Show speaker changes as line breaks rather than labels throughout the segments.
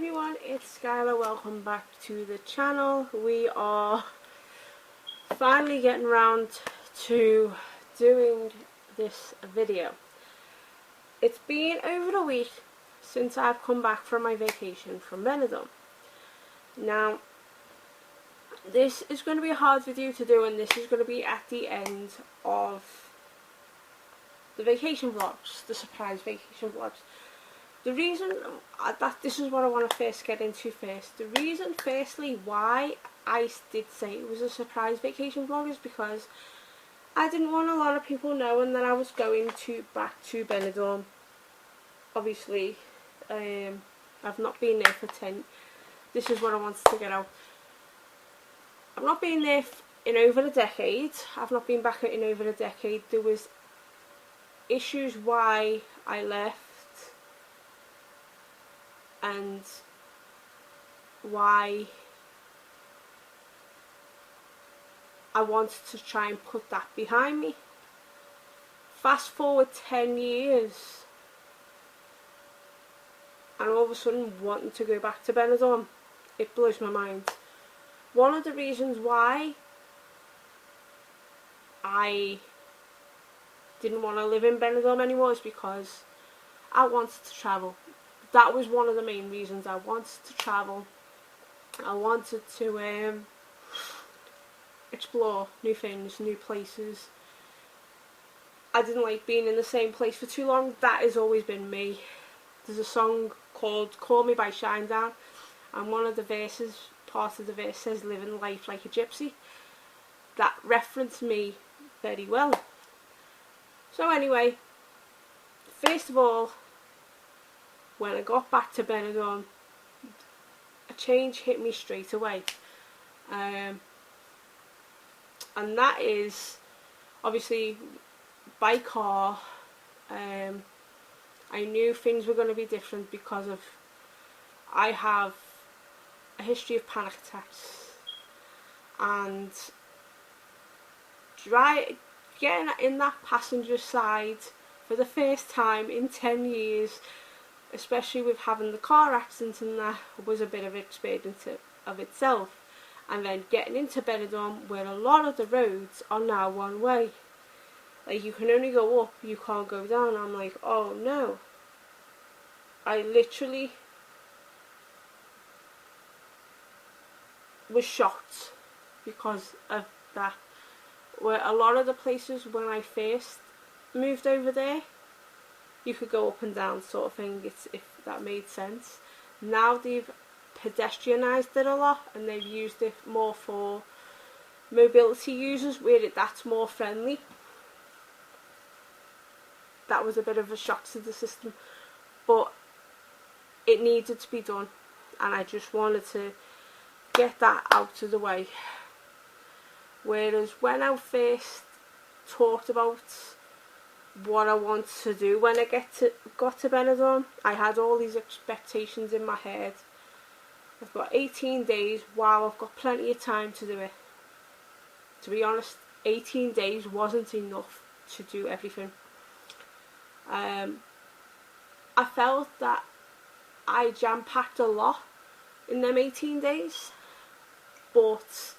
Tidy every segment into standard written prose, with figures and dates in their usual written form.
everyone, it's Skylar. Welcome back to the channel. We are finally getting around to doing this video. It's been over a week since I've come back from my vacation from benidorm. Now, this is going to be a hard video to do, and this is going to be at the end of the vacation vlogs, the surprise vacation vlogs. The reason that this is what I want to first get into first. The reason, firstly, why I did say it was a surprise vacation vlog is because I didn't want a lot of people knowing that I was going back to benidorm. Obviously, I've not been there for 10. This is what I wanted to get out. I've not been there in over a decade. I've not been back in over a decade. There was issues why I left and why I wanted to try and put that behind me. Fast forward 10 years and all of a sudden wanting to go back to benidorm, it blows my mind. One of the reasons why I didn't want to live in benidorm anymore is because I wanted to travel. That was one of the main reasons. I wanted to travel. I wanted to explore new things, new places. I didn't like being in the same place for too long. That has always been me. There's a song called Call Me by Shinedown, and one of the verses, part of the verse says living life like a gypsy. That referenced me very well. So anyway, first of all, when I got back to benidorm, a change hit me straight away, and that is obviously by car. I knew things were going to be different because of I have a history of panic attacks, and getting in that passenger side for the first time in 10 years, especially with having the car accident, and that was a bit of an experience of itself. And then getting into benidorm, where a lot of the roads are now one way, like you can only go up, you can't go down. I'm like, oh no. I literally was shocked because of that. Where a lot of the places when I first moved over there, you could go up and down sort of thing, if that made sense. Now they've pedestrianised it a lot, and they've used it more for mobility users, where that's more friendly. That was a bit of a shock to the system, but it needed to be done, and I just wanted to get that out of the way. Whereas when I first talked about what I want to do when I got to benidorm, I had all these expectations in my head. I've got 18 days. Wow, I've got plenty of time to do it. To be honest, 18 days wasn't enough to do everything. I felt that I jam-packed a lot in them 18 days, but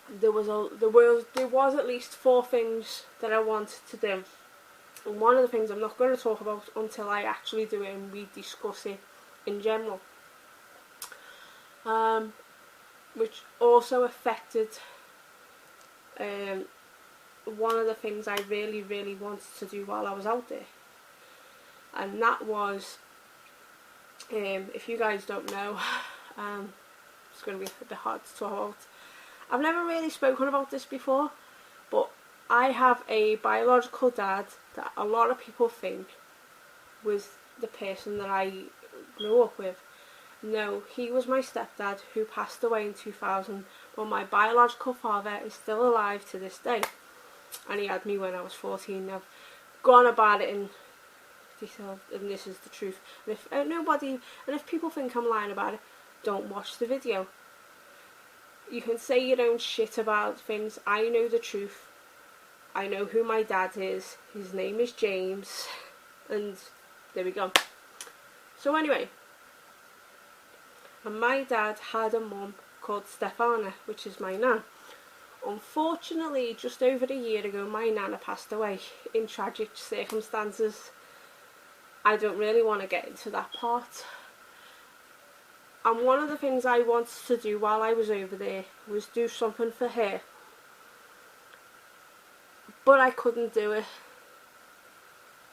there was at least 4 things that I wanted to do, and one of the things I'm not going to talk about until I actually do it and we discuss it in general, which also affected one of the things I really wanted to do while I was out there, and that was, if you guys don't know, it's going to be a bit hard to talk about. I've never really spoken about this before, but I have a biological dad that a lot of people think was the person that I grew up with. No, he was my stepdad who passed away in 2000, but my biological father is still alive to this day, and he had me when I was 14. I've gone about it in detail, and this is the truth. And if people think I'm lying about it, don't watch the video. You can say your own shit about things. I know the truth. I know who my dad is. His name is James. And there we go. So anyway, and my dad had a mum called Stefana, which is my nan. Unfortunately, just over a year ago, my nana passed away in tragic circumstances. I don't really want to get into that part. And one of the things I wanted to do while I was over there was do something for her. But I couldn't do it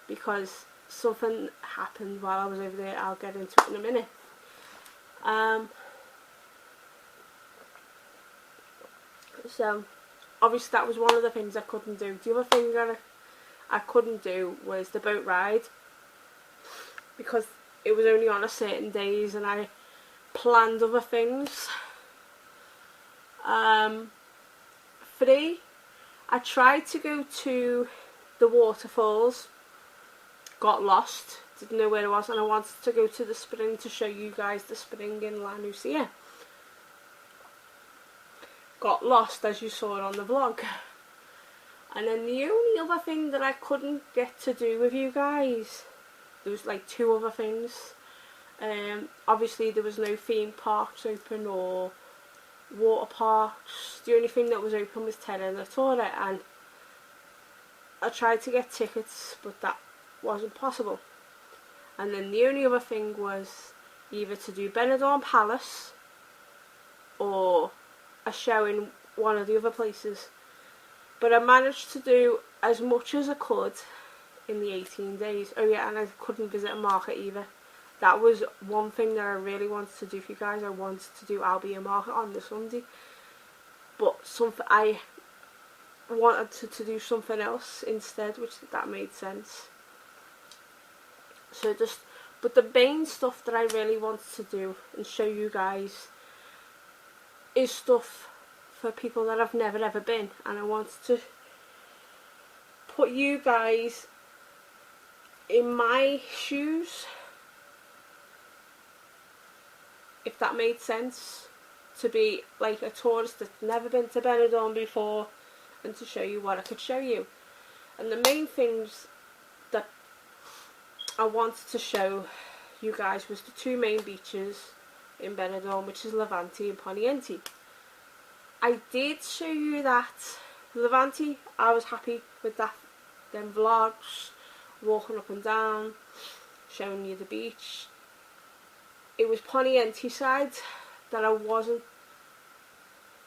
because something happened while I was over there. I'll get into it in a minute. So obviously that was one of the things I couldn't do. The other thing that I couldn't do was the boat ride, because it was only on a certain days and I planned other things. 3, I tried to go to the waterfalls, got lost, didn't know where it was, and I wanted to go to the spring to show you guys the spring in La Nucia. Got lost, as you saw it on the vlog. And then the only other thing that I couldn't get to do with you guys, there was like 2 other things. Obviously there was no theme parks open or water parks. The only thing that was open was Terra Natura, and I tried to get tickets but that wasn't possible. And then the only other thing was either to do Benidorm Palace or a show in one of the other places. But I managed to do as much as I could in the 18 days. Oh yeah, and I couldn't visit a market either. That was one thing that I really wanted to do for you guys. I wanted to do Albion Market on the Sunday, but I wanted to do something else instead, which that made sense. So but the main stuff that I really wanted to do and show you guys is stuff for people that have never ever been, and I wanted to put you guys in my shoes, if that made sense, to be like a tourist that's never been to Benidorm before, and to show you what I could show you. And the main things that I wanted to show you guys was the 2 main beaches in Benidorm, which is Levante and Poniente. I did show you that Levante, I was happy with that, them vlogs, walking up and down, showing you the beach. It was Poniente side that I wasn't.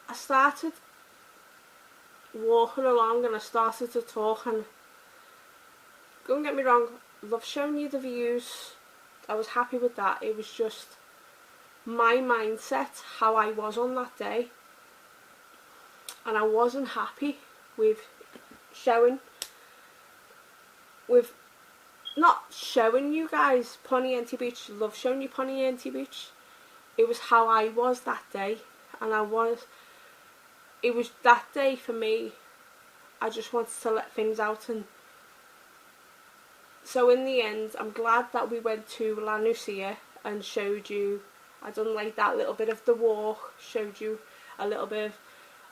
I started walking along and I started to talk, and don't get me wrong, love showing you the views, I was happy with that. It was just my mindset, how I was on that day, and I wasn't happy with not showing you guys Poniente Beach. Love showing you Poniente Beach. It was how I was that day, and it was that day for me. I just wanted to let things out, and so in the end I'm glad that we went to La Nucia and showed you. I done like that little bit of the walk, showed you a little bit of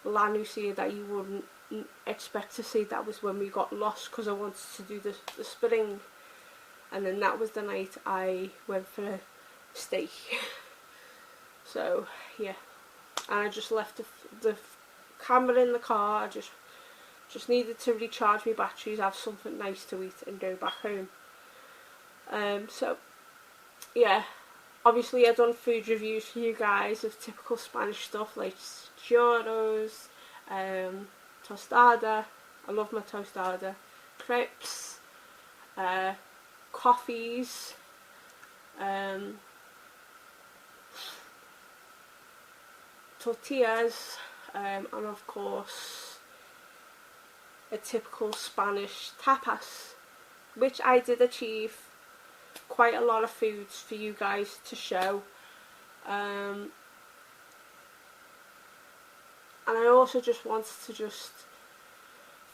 La Nucia that you wouldn't expect to see. That was when we got lost, because I wanted to do the spring, and then that was the night I went for a steak. So yeah, and I just left the camera in the car. I just needed to recharge my batteries, have something nice to eat, and go back home. So yeah, obviously I've done food reviews for you guys of typical Spanish stuff like churros, tostada. I love my tostada. Crepes, coffees, tortillas, and of course a typical Spanish tapas, which I did achieve quite a lot of foods for you guys to show. And I also just wanted to just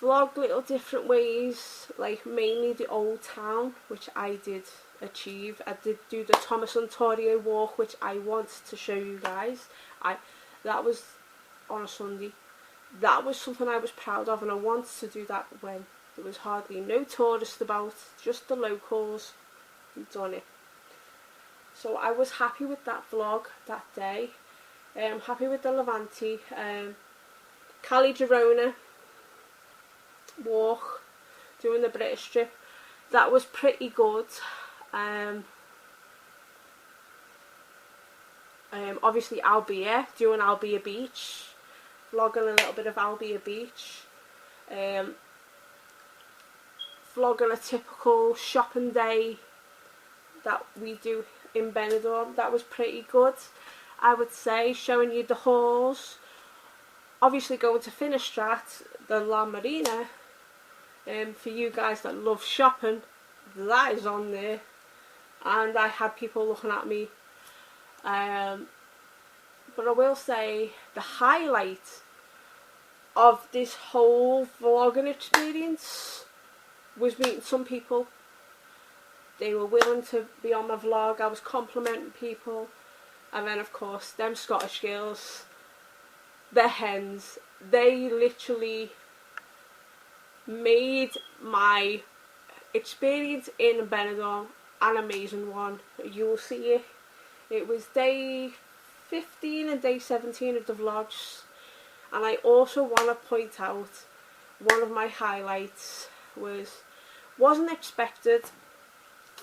vlog little different ways, like mainly the old town, which I did achieve. I did do the Thomas Ontario walk, which I wanted to show you guys. That was on a Sunday. That was something I was proud of, and I wanted to do that when there was hardly no tourists about, just the locals who'd done it. So I was happy with that vlog that day. Happy with the Levante, Cali Girona walk, doing the British strip. That was pretty good. Obviously Albia, doing Albia Beach, vlogging a little bit of Albia Beach, vlogging a typical shopping day that we do in Benidorm. That was pretty good, I would say, showing you the hauls. Obviously going to Finistrat, the La Marina, for you guys that love shopping, that is on there, and I had people looking at me. But I will say the highlight of this whole vlogging experience was meeting some people. They were willing to be on my vlog. I was complimenting people, and then of course them Scottish girls, the hens, they literally made my experience in Benidorm an amazing one. You will see it. It was day 15 and day 17 of the vlogs, and I also want to point out one of my highlights wasn't expected.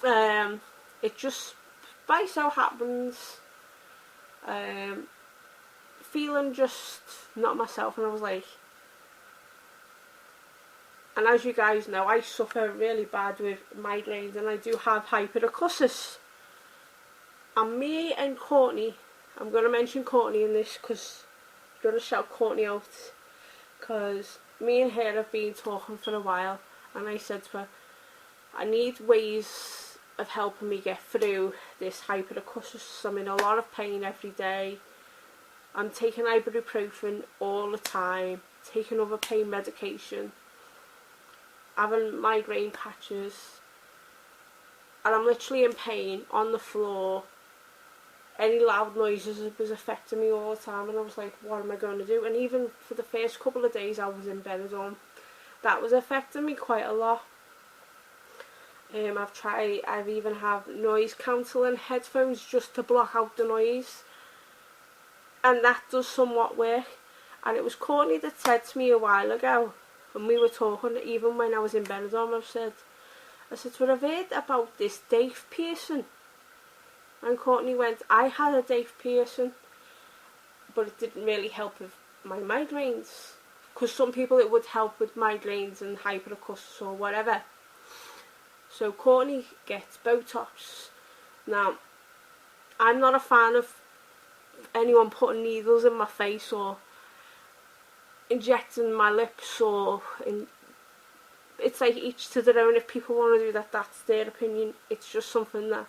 It just by so happens, feeling just not myself, and I was like, and as you guys know, I suffer really bad with migraines, and I do have hyperacusis. And me and Courtney, I'm going to mention Courtney in this because I'm going to shout Courtney out, because me and her have been talking for a while, and I said to her, I need ways of helping me get through this hyperacusis. I'm in a lot of pain every day. I'm taking ibuprofen all the time, taking other pain medication, having migraine patches, and I'm literally in pain on the floor. Any loud noises was affecting me all the time, and I was like, what am I going to do? And even for the first couple of days I was in Benidorm, that was affecting me quite a lot. I've even have noise cancelling headphones just to block out the noise, and that does somewhat work. And it was Courtney that said to me a while ago, and we were talking, even when I was in Benidorm, I said to her, I've heard about this Dave piercing. And Courtney went, I had a Dave piercing, but it didn't really help with my migraines. Because some people it would help with migraines and hyperacusis or whatever. So Courtney gets Botox. Now, I'm not a fan of anyone putting needles in my face or injecting my lips, or it's like each to their own. If people want to do that, that's their opinion. It's just something that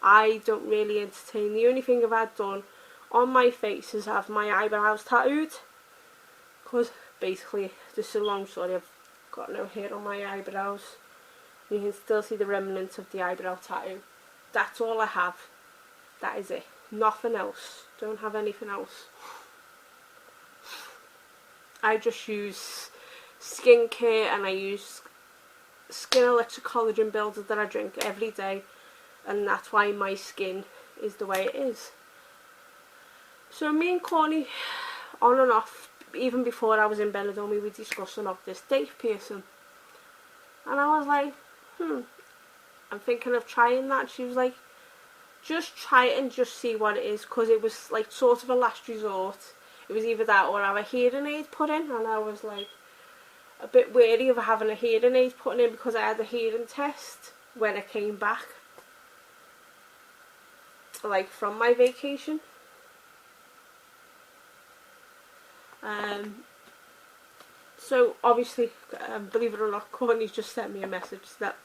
I don't really entertain. The only thing I've had done on my face is have my eyebrows tattooed, because basically, this is a long story, I've got no hair on my eyebrows. You can still see the remnants of the eyebrow tattoo. That's all I have. That is it. Nothing else. Don't have anything else. I just use skincare, and I use Skin Elixir collagen builder that I drink every day, and that's why my skin is the way it is. So me and Courtney, on and off, even before I was in Benidorm, we were discussing of this Dave piercing, and I was like, I'm thinking of trying that. She was like, just try it and just see what it is, because it was like sort of a last resort. It was either that or have a hearing aid put in, and I was like a bit wary of having a hearing aid put in because I had a hearing test when I came back, like from my vacation. So obviously, believe it or not, Courtney's just sent me a message. That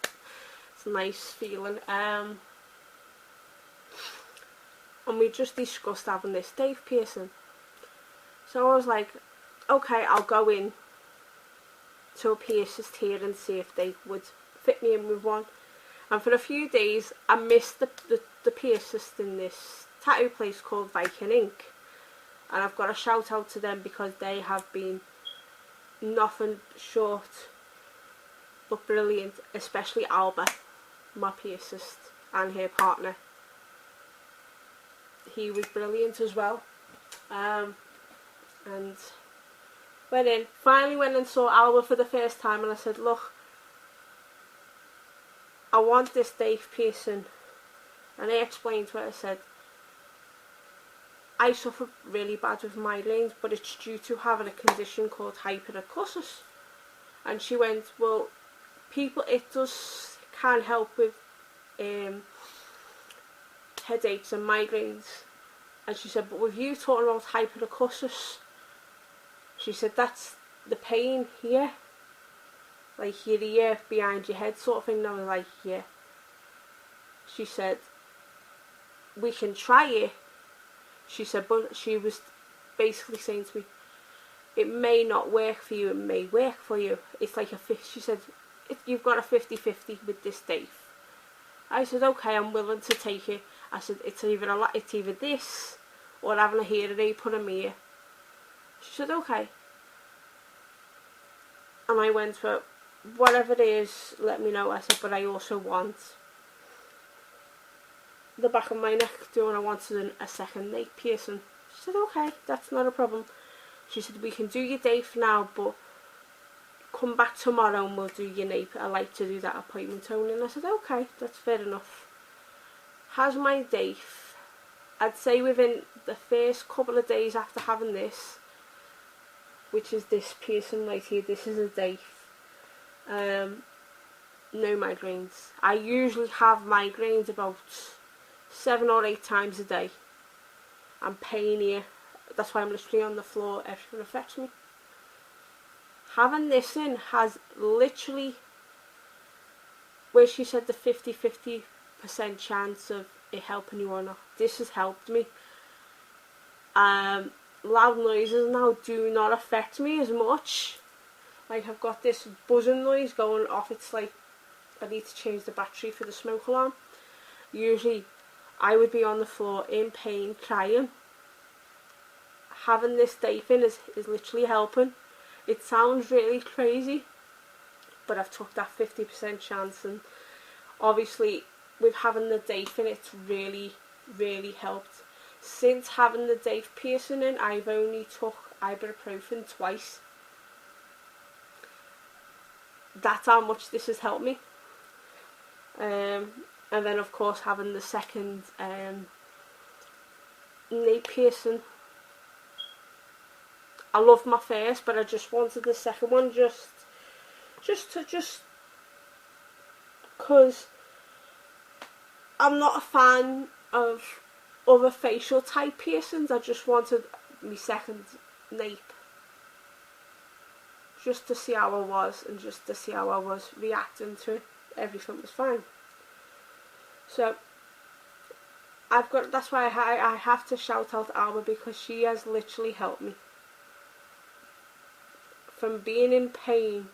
it's a nice feeling. And we just discussed having this Dave piercing. So I was like, okay, I'll go in to a piercist here and see if they would fit me in with one. And for a few days I missed the piercist in this tattoo place called Viking Ink, and I've got to shout out to them because they have been nothing short but brilliant, especially Alba, my piercist, and her partner. he was brilliant as well. And finally went and saw Alba for the first time, and I said, look, I want this Dave piercing. And I explained to her, I said, I suffer really bad with migraines, but it's due to having a condition called hyperacusis. And she went, well, it can help with headaches and migraines. And she said, but with you talking about hyperacusis, she said, that's the pain here, like your ear behind your head sort of thing. And I was like, yeah. She said, we can try it. She said, but she was basically saying to me, it may not work for you, it may work for you. It's like she said, you've got a 50-50 with this Dave. I said, okay, I'm willing to take it. I said, it's either this or having a hearing aid put in my ear. She said, okay. And I went for whatever it is, let me know. I said, but I also want the back of my neck doing. I wanted a second nape piercing. She said, okay, that's not a problem. She said, we can do your Dave for now, but come back tomorrow and we'll do your nape. I like to do that appointment only. And I said, okay, that's fair enough. Has my Dave, I'd say within the first couple of days after having this, which is this piercing right here, this is a Dave. No migraines. I usually have migraines about 7 or 8 times a day. I'm pain here. That's why I'm literally on the floor. Everything affects me. Having this in has literally, where she said the 50-50% chance of it helping you or not, this has helped me. Loud noises now do not affect me as much. Like, I've got this buzzing noise going off. It's like I need to change the battery for the smoke alarm. Usually I would be on the floor in pain, crying. Having this Dave in is literally helping. It sounds really crazy, but I've took that 50% chance, and obviously with having the Dave in, it's really, really helped. Since having the Dave piercing in, I've only took ibuprofen twice. That's how much this has helped me. And then of course having the second nape piercing. I loved my first, but I just wanted the second one just because I'm not a fan of other facial type piercings. I just wanted my second nape, just to see how I was and just to see how I was reacting to it. Everything was fine. So that's why I have to shout out Alba, because she has literally helped me from being in pain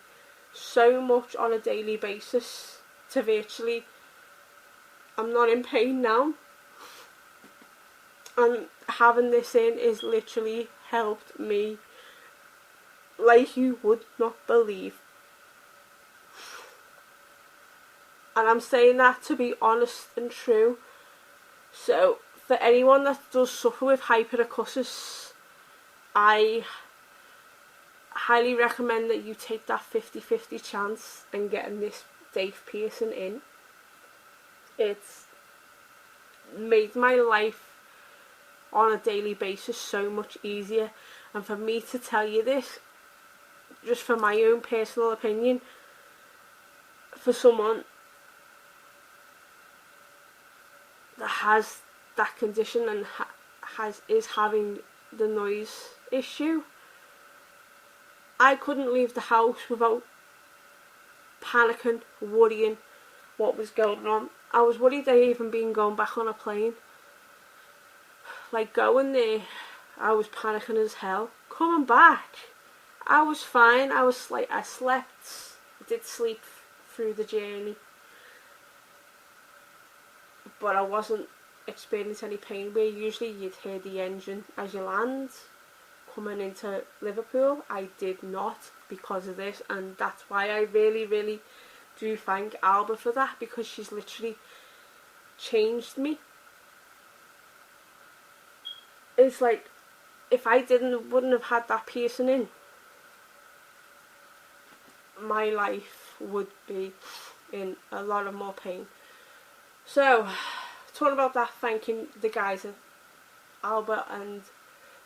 so much on a daily basis to virtually I'm not in pain now. And having this in is literally helped me like you would not believe. And I'm saying that to be honest and true. So for anyone that does suffer with hyperacusis, I highly recommend that you take that 50-50 chance and getting this Dave piercing in. It's made my life on a daily basis so much easier. And for me to tell you this, just for my own personal opinion, for someone that has that condition and is having the noise issue, I couldn't leave the house without panicking, worrying what was going on. I was worried I even been going back on a plane. Like, going there, I was panicking as hell. Coming back, I was fine. I slept. I did sleep through the journey, but I wasn't experiencing any pain. Where usually you'd hear the engine as you land coming into Liverpool, I did not because of this. And that's why I really, really do thank Alba for that, because she's literally changed me. it's like, if I wouldn't have had that piercing in, my life would be in a lot of more pain. So, talking about that, thanking the guys at Albert and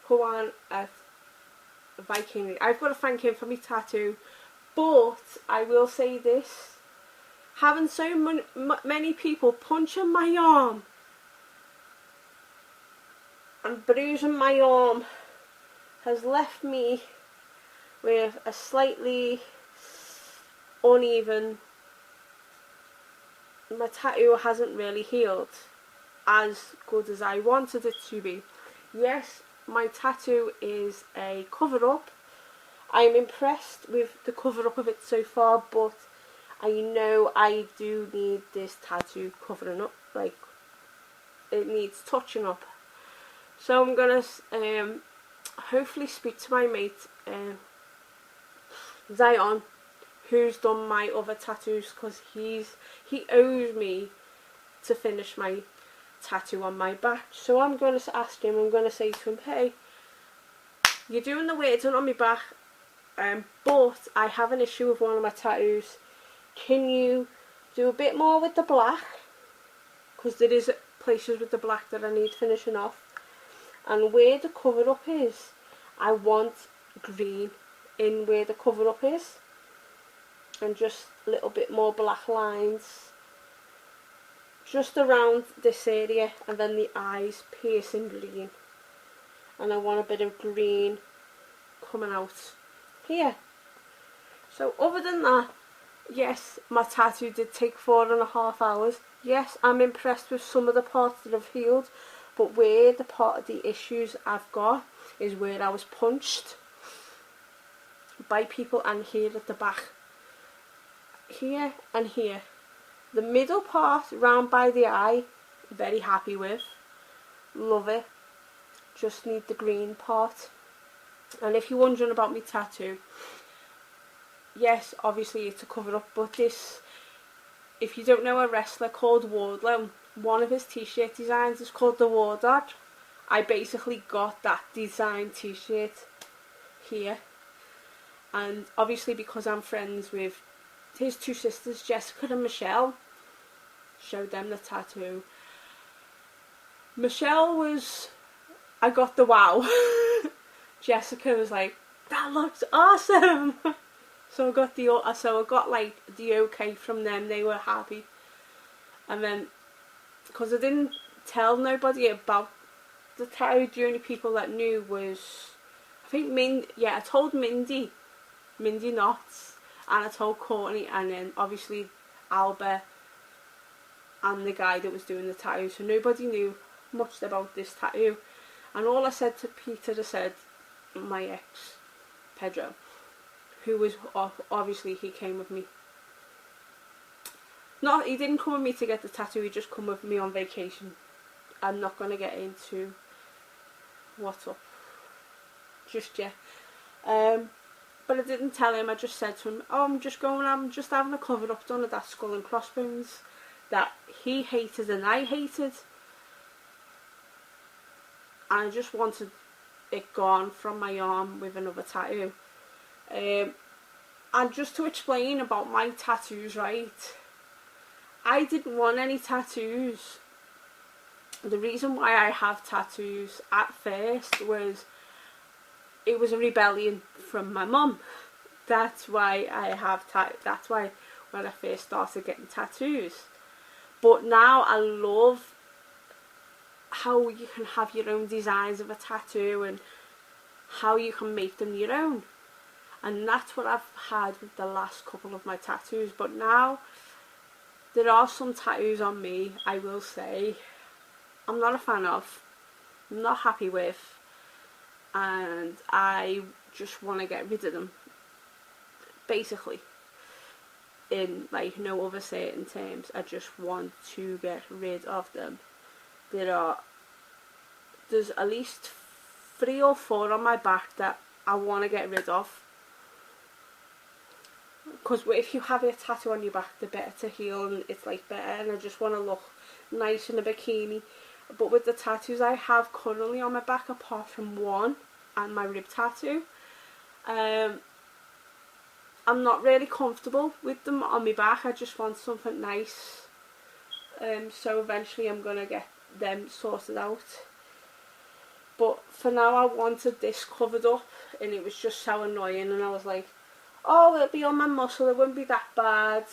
Juan at Viking. I've got to thank him for my tattoo, but I will say this, having so many people punching my arm and bruising my arm has left me with a slightly uneven, my tattoo hasn't really healed as good as I wanted it to be. Yes, my tattoo is a cover up. I'm impressed with the cover up of it so far, but I know I do need this tattoo covering up, like it needs touching up. So I'm gonna hopefully speak to my mate Zion, who's done my other tattoos, because he owes me to finish my tattoo on my back. So I'm going to ask him, I'm going to say to him, hey, you're doing the way done on my back, but I have an issue with one of my tattoos. Can you do a bit more with the black? Because there is places with the black that I need finishing off. And where the cover up is, I want green in where the cover up is, and just a little bit more black lines just around this area, and then the eyes piercing green, and I want a bit of green coming out here. So other than that, yes, my tattoo did take 4.5 hours. Yes, I'm impressed with some of the parts that have healed, but where the part of the issues I've got is where I was punched by people, and here at the back, here and here. The middle part round by the eye, very happy with, love it, just need the green part. And if you're wondering about my tattoo, yes, obviously it's a cover up, but this, if you don't know a wrestler called Wardlow, one of his t-shirt designs is called the War Dad. I basically got that design t-shirt here, and obviously because I'm friends with his two sisters, Jessica and Michelle, showed them the tattoo. Michelle was, I got the wow. Jessica was like, that looks awesome. So I got like the okay from them. They were happy. And then, because I didn't tell nobody about the tattoo, the only people that knew was, I think I told Mindy Knotts, and I told Courtney, and then obviously Albert and the guy that was doing the tattoo. So nobody knew much about this tattoo. And all I said to Peter, I said, my ex, Pedro, who was obviously, he came with me. No, he didn't come with me to get the tattoo, he just come with me on vacation. I'm not going to get into what's up just yet. But I didn't tell him, I just said to him, oh, I'm just having a cover up done of that skull and crossbones that he hated and I hated. And I just wanted it gone from my arm with another tattoo. And just to explain about my tattoos, right, I didn't want any tattoos. The reason why I have tattoos at first was, it was a rebellion from my mum. That's why I have that's why when I first started getting tattoos. But now I love how you can have your own designs of a tattoo and how you can make them your own. And that's what I've had with the last couple of my tattoos. But now there are some tattoos on me, I will say, I'm not a fan of, I'm not happy with, and I just want to get rid of them, basically, in like no other certain terms. I just want to get rid of them. There's at least 3 or 4 on my back that I want to get rid of, because if you have a tattoo on your back, they're better to heal and it's like better, and I just want to look nice in a bikini. But with the tattoos I have currently on my back, apart from one and my rib tattoo, I'm not really comfortable with them on my back. I just want something nice. So eventually I'm going to get them sorted out. But for now I wanted this covered up, and it was just so annoying, and I was like, oh, it'll be on my muscle, it wouldn't be that bad.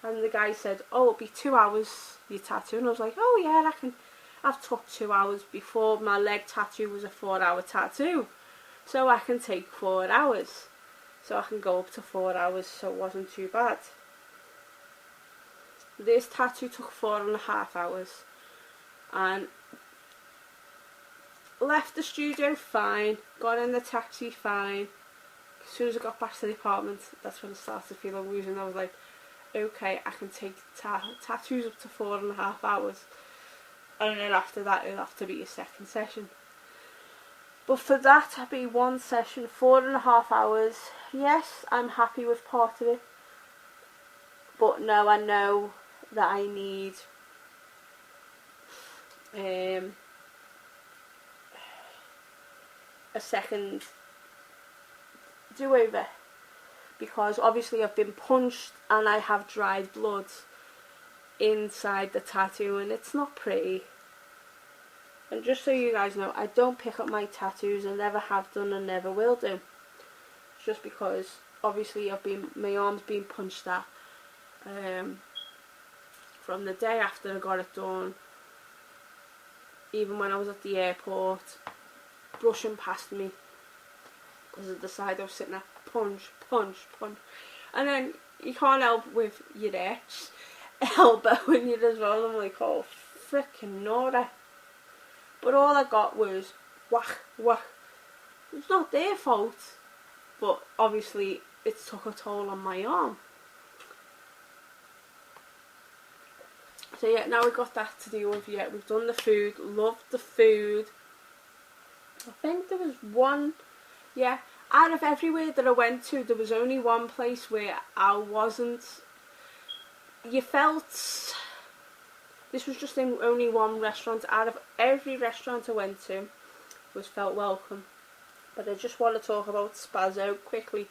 And the guy said, oh, it'll be 2 hours, your tattoo. And I was like, oh yeah, I've took 2 hours before. My leg tattoo was a 4-hour tattoo, so I can take 4 hours. So I can go up to 4 hours, so it wasn't too bad. This tattoo took 4.5 hours, and left the studio fine, got in the taxi fine. As soon as I got back to the apartment, that's when I started feeling woozy, and I was like, okay, I can take tattoos up to 4.5 hours, and then after that it'll have to be a second session. But for that to be one session, 4.5 hours, yes, I'm happy with part of it, but no, I know that I need a second do-over, because obviously I've been punched and I have dried blood inside the tattoo, and it's not pretty. And just so you guys know, I don't pick up my tattoos, I never have done and never will do, just because obviously my arm's been punched at from the day after I got it done. Even when I was at the airport, brushing past me because of the side I was sitting at, punch, punch, punch. And then you can't help with your ex elbowing you as well. I'm like, oh, freaking naughty. But all I got was whack, whack. It's not their fault, but obviously it took a toll on my arm. So yeah, now we've got that to deal with. Yeah, we've done the food, loved the food. I think there was one, yeah, out of everywhere that I went to, there was only one place where I wasn't, you felt, this was just in only one restaurant. Out of every restaurant I went to, was felt welcome. But I just want to talk about Spazzo quickly.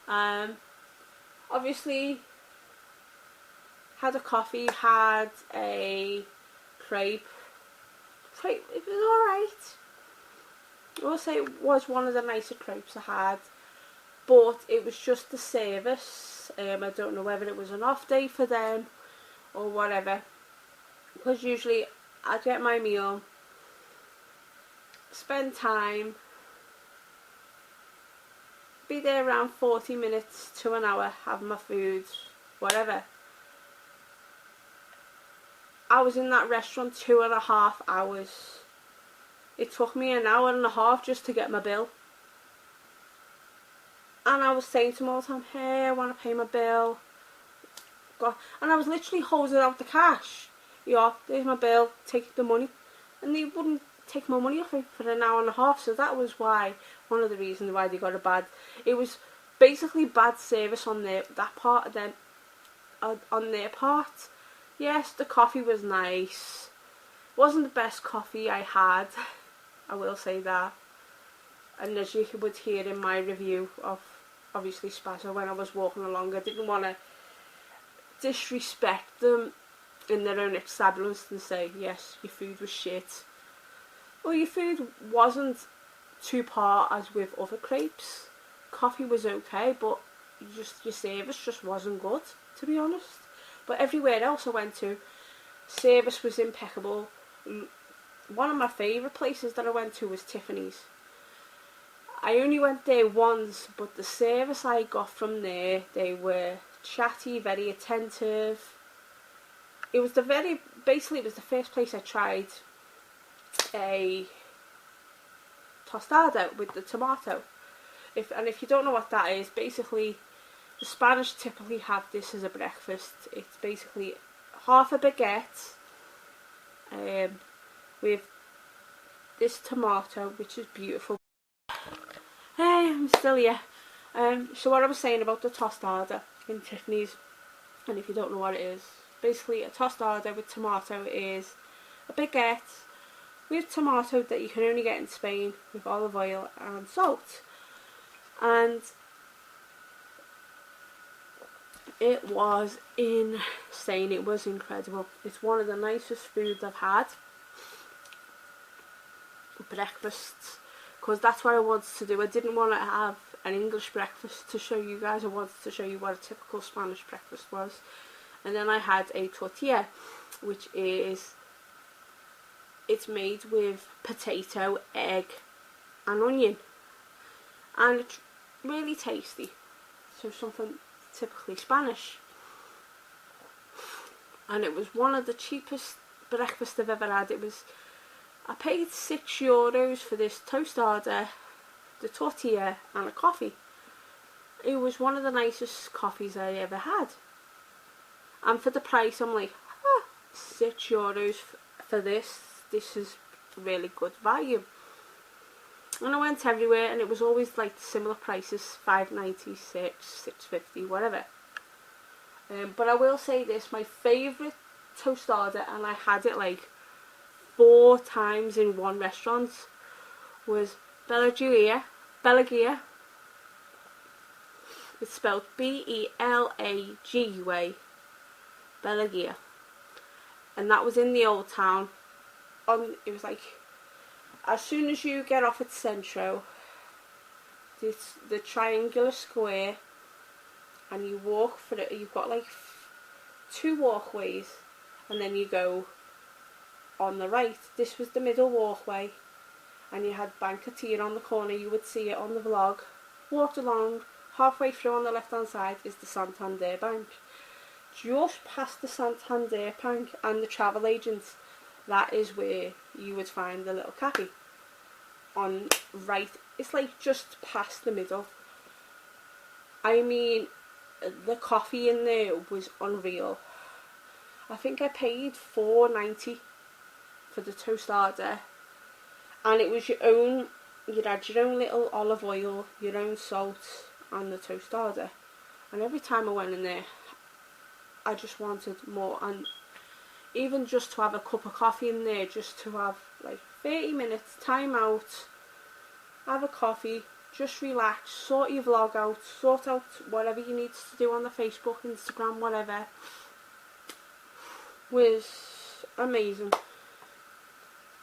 Obviously, had a coffee, had a crepe. It was alright. I will say it was one of the nicer crepes I had, but it was just the service. I don't know whether it was an off day for them or whatever, because usually I'd get my meal, spend time, be there around 40 minutes to an hour, have my food, whatever. I was in that restaurant 2.5 hours. It took me an hour and a half just to get my bill. And I was saying to them all the time, hey, I want to pay my bill. And I was literally holding out the cash. Yeah, there's my bill, take the money. And they wouldn't take my money off me for an hour and a half. So that was why, one of the reasons why they got a bad, it was basically bad service on that part of them, on their part. Yes, the coffee was nice. Wasn't the best coffee I had, I will say that. And as you would hear in my review of, obviously, Spazzo, when I was walking along, I didn't want to disrespect them in their own establishments and say, yes, your food was shit. Well, your food wasn't to par as with other crepes. Coffee was okay, but your service just wasn't good, to be honest. But everywhere else I went to, service was impeccable. One of my favourite places that I went to was Tiffany's. I only went there once, but the service I got from there, they were chatty, very attentive. It was basically it was the first place I tried a tostada with the tomato. If you don't know what that is, basically the Spanish typically have this as a breakfast. It's basically half a baguette with this tomato, which is beautiful. Hey, I'm still here. So what I was saying about the tostada in Tiffany's, and if you don't know what it is, basically a tostada with tomato is a baguette with tomato that you can only get in Spain, with olive oil and salt. And it was insane. It was incredible. It's one of the nicest foods I've had. Breakfasts, because that's what I wanted to do. I didn't want to have an English breakfast to show you guys. I wanted to show you what a typical Spanish breakfast was. And then I had a tortilla, which is, it's made with potato, egg and onion, and it's really tasty. So something typically Spanish. And it was one of the cheapest breakfasts I've ever had. I paid €6 for this tostada, the tortilla and a coffee. It was one of the nicest coffees I ever had. And for the price, I'm like, €6 for this. This is really good value. And I went everywhere, and it was always like similar prices, $5.96, $6.50, whatever. But I will say this, my favourite tostada, and I had it like 4 times in one restaurant, was Belagia. It's spelled Belagia, Belagia, and that was in the Old Town. It was like, as soon as you get off at Centro, it's the triangular square, and you walk for it. You've got like 2 walkways, and then you go on the right. This was the middle walkway, and you had Bancatia on the corner. You would see it on the vlog. Walked along, halfway through on the left hand side is the Santander Bank. Just past the Santander Bank and the travel agents, that is where you would find the little cafe. On right, it's like just past the middle. I mean, the coffee in there was unreal. I think I paid $4.90 for the tostada, and it was your own. You had your own little olive oil, your own salt, and the tostada. And every time I went in there, I just wanted more. And even just to have a cup of coffee in there, just to have like 30 minutes time out, have a coffee, just relax, sort your vlog out, sort out whatever you need to do on the Facebook, Instagram, whatever, was amazing.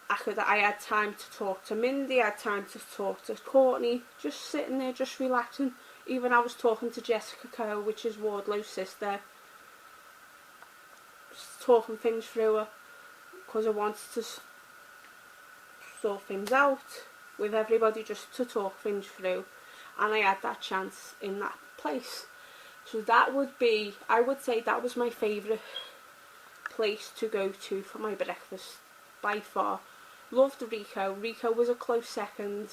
I had time to talk to Mindy, I had time to talk to Courtney, just sitting there, just relaxing. Even I was talking to Jessica Coe, which is Wardlow's sister, just talking things through her, because I wanted to sort things out with everybody, just to talk things through, and I had that chance in that place. So that would be, I would say that was my favourite place to go to for my breakfast by far. Loved Rico. Rico was a close second,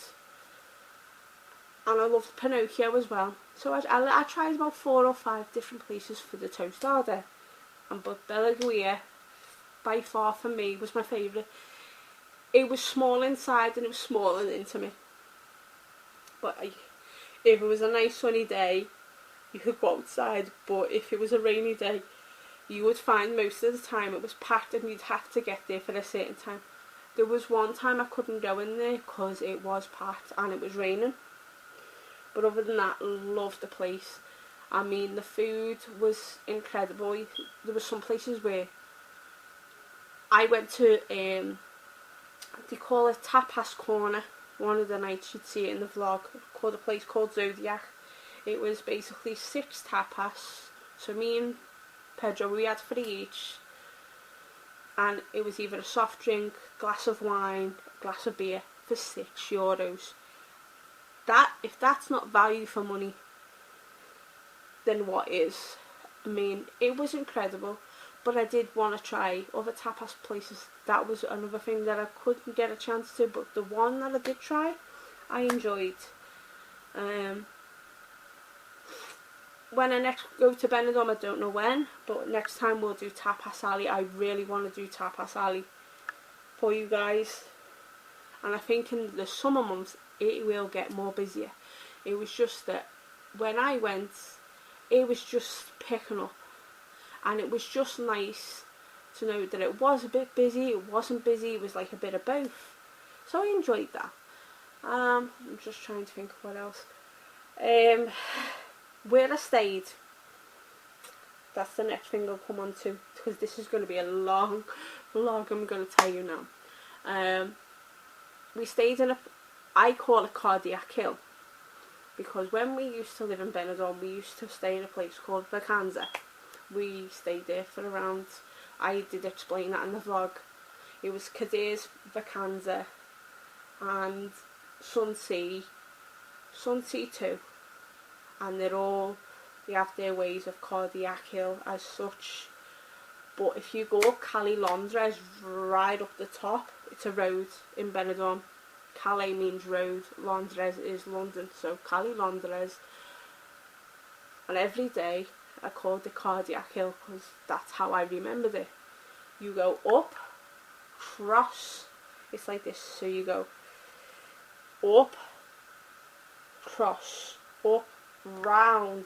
and I loved Pinocchio as well. So I tried about 4 or 5 different places for the tostada, but Belagia by far for me was my favourite. It was small inside and it was small and intimate, but if it was a nice sunny day you could go outside, but if it was a rainy day you would find most of the time it was packed and you'd have to get there for a certain time. There was one time I couldn't go in there because it was packed and it was raining, but other than that, loved the place. I mean, the food was incredible. There were some places where I went to, they call it Tapas Corner. One of the nights you'd see it in the vlog, called a place called Zodiac. It was basically 6 tapas. So me and Pedro, we had 3 each. And it was either a soft drink, glass of wine, glass of beer for €6. If that's not value for money, then what is? I mean, it was incredible, but I did want to try other tapas places. That was another thing that I couldn't get a chance to, but the one that I did try, I enjoyed. When I next go to Benidorm, I don't know when, but next time we'll do Tapas Alley. I really want to do Tapas Alley for you guys, and I think in the summer months it will get more busier. It was just that when I went, it was just picking up, and it was just nice to know that it was a bit busy, it wasn't busy, it was like a bit of both. So I enjoyed that. I'm just trying to think of what else. Where I stayed, that's the next thing I'll come on to, because this is going to be a long vlog, I'm going to tell you now. We stayed in I call it Cardiac Hill, because when we used to live in Benidorm, we used to stay in a place called Vacanza. We stayed there for around, I did explain that in the vlog, it was Cadiz, Vacanza and Sunsea too, and they have their ways of Cardiac Hill as such. But if you go up Calais Londres, right up the top, it's a road in Benidorm. Calais means road, Londres is London, so Calais Londres. And every day I called it Cardiac Hill because that's how I remembered it. You go up, cross, it's like this, so you go up, cross, up, round,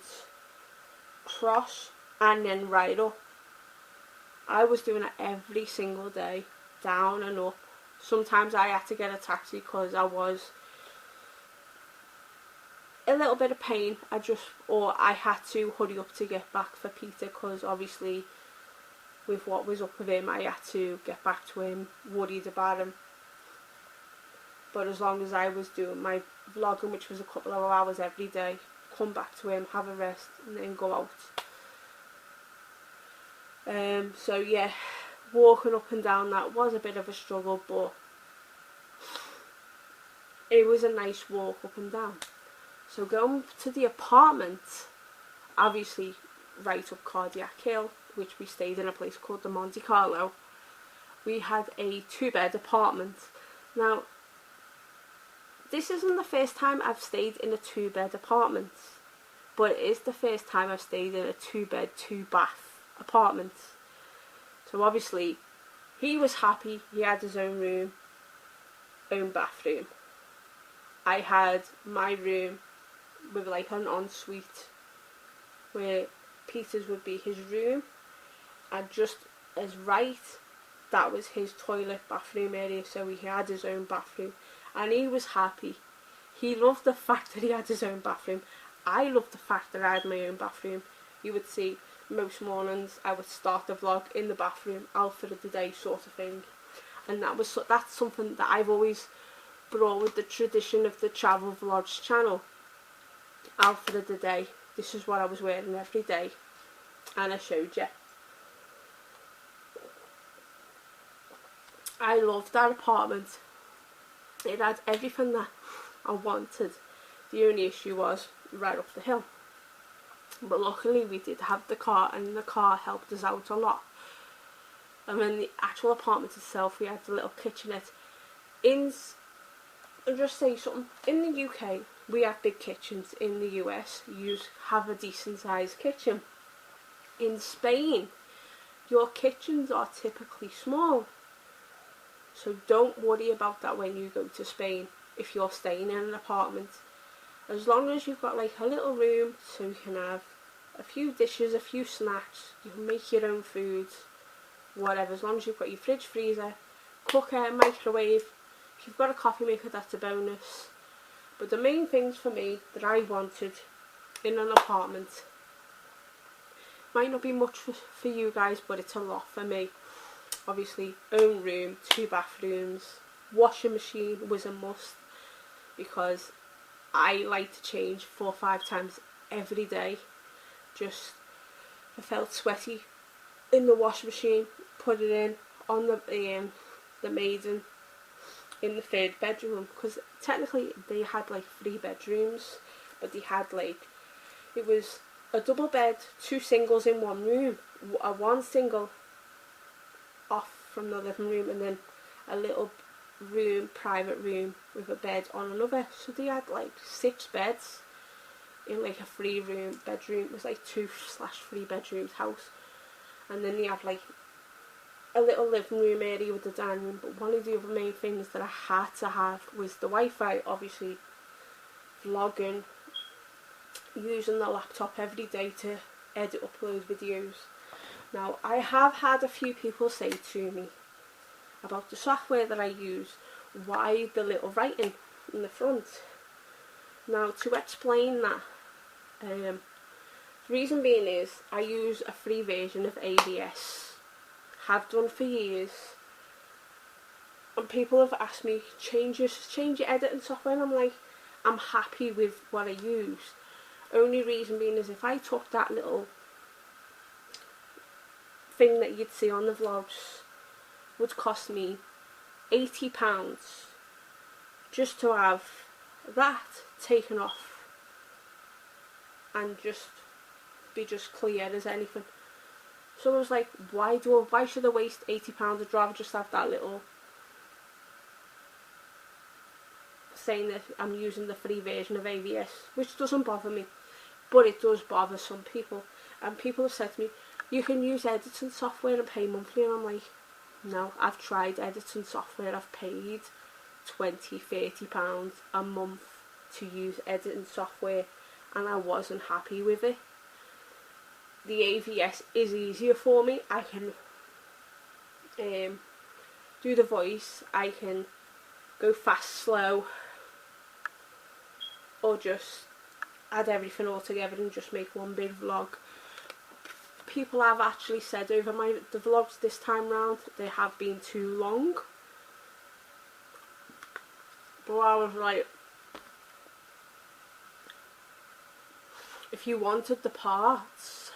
cross, and then right up. I was doing it every single day, down and up. Sometimes I had to get a taxi because I was a little bit of pain. Or I had to hurry up to get back for Peter, because obviously with what was up with him, I had to get back to him, worried about him. But as long as I was doing my vlogging, which was a couple of hours every day, come back to him, have a rest, and then go out. So yeah, walking up and down that was a bit of a struggle, but it was a nice walk up and down. So going to the apartment, obviously right up Cardiac Hill, which we stayed in a place called the Monte Carlo, we had a 2-bed apartment. Now, this isn't the first time I've stayed in a 2-bed apartment, but it is the first time I've stayed in a 2-bed, 2-bath apartment. So obviously he was happy, he had his own room, own bathroom. I had my room with like an ensuite where Peter's would be his room, and just as right, that was his toilet bathroom area, so he had his own bathroom and he was happy. He loved the fact that he had his own bathroom. I loved the fact that I had my own bathroom. You would see most mornings I would start the vlog in the bathroom, outfit of the day sort of thing, and that's something that I've always brought with the tradition of the travel vlogs channel. Outfit of the day, this is what I was wearing every day, and I showed you. I loved that apartment. It had everything that I wanted. The only issue was right up the hill. But luckily we did have the car, and the car helped us out a lot. And then the actual apartment itself, we had the little kitchenette. I'll just say something. In the UK, we have big kitchens. In the US, you have a decent sized kitchen. In Spain, your kitchens are typically small. So don't worry about that when you go to Spain if you're staying in an apartment. As long as you've got like a little room so you can have a few dishes, a few snacks, you can make your own food, whatever. As long as you've got your fridge, freezer, cooker, microwave. If you've got a coffee maker, that's a bonus. But the main things for me that I wanted in an apartment, might not be much for you guys, but it's a lot for me. Obviously, own room, 2 bathrooms, washing machine was a must, because I like to change 4 or 5 times every day. Just, I felt sweaty in the washing machine, put it in on the maiden in the 3rd bedroom, because technically they had like 3 bedrooms, but they had like, it was a double bed, 2 singles in one room, one single off from the living room, and then a little room, private room with a bed on another. So they had like 6 beds in like a 3-room bedroom. It was like 2/3 bedrooms house. And then they had like a little living room area with the dining room. But one of the other main things that I had to have was the Wi-Fi. Obviously vlogging, using the laptop every day to edit, upload videos. Now, I have had a few people say to me about the software that I use, why the little writing in the front. Now, to explain that, the reason being is I use a free version of AVS, have done for years, and people have asked me, change your editing software, and I'm like, I'm happy with what I use. Only reason being is if I took that little thing that you'd see on the vlogs, would cost me £80 just to have that taken off and just be just clear as anything. So I was like, why should I waste £80? I'd rather just have that little saying that I'm using the free version of AVS, which doesn't bother me, but it does bother some people. And people have said to me, you can use editing software and pay monthly, and I'm like, no, I've tried editing software, I've paid £20–30 a month to use editing software, and I wasn't happy with it. The AVS is easier for me. I can do the voice, I can go fast, slow, or just add everything all together and just make one big vlog. People have actually said over the vlogs this time round, they have been too long. But I was like, if you wanted the parts,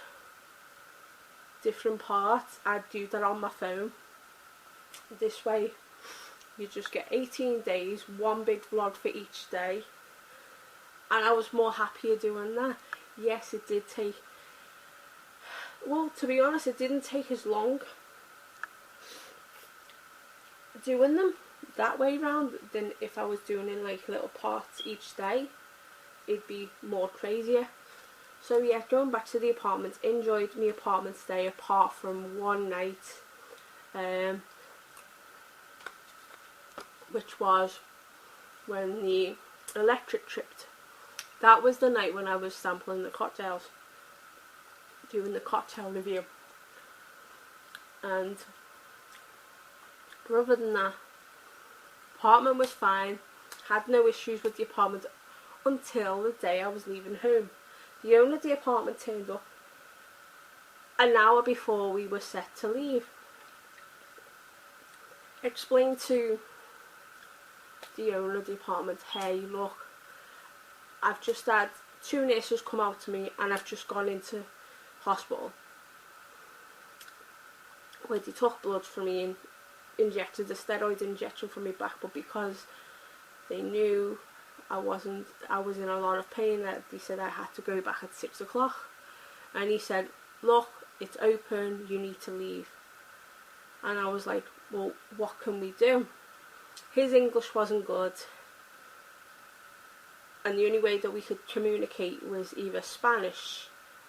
different parts, I'd do that on my phone. This way you just get 18 days, one big vlog for each day. And I was more happier doing that. Yes, it did take, well, to be honest, it didn't take as long doing them that way round than if I was doing in like little parts each day. It'd be more crazier. So yeah, going back to the apartment, enjoyed my apartment stay apart from one night, which was when the electric tripped. That was the night when I was sampling the cocktails, doing the cocktail review. And other than that, apartment was fine, had no issues with the apartment until the day I was leaving home. The owner of the apartment turned up an hour before we were set to leave. Explained to the owner of the apartment, hey look, I've just had 2 nurses come out to me and I've just gone into hospital where they took blood from me and injected a steroid injection from me back, but because they knew I was in a lot of pain, that they said I had to go back at 6 o'clock. And he said, look, it's open, you need to leave. And I was like, well, what can we do? His English wasn't good, and the only way that we could communicate was either Spanish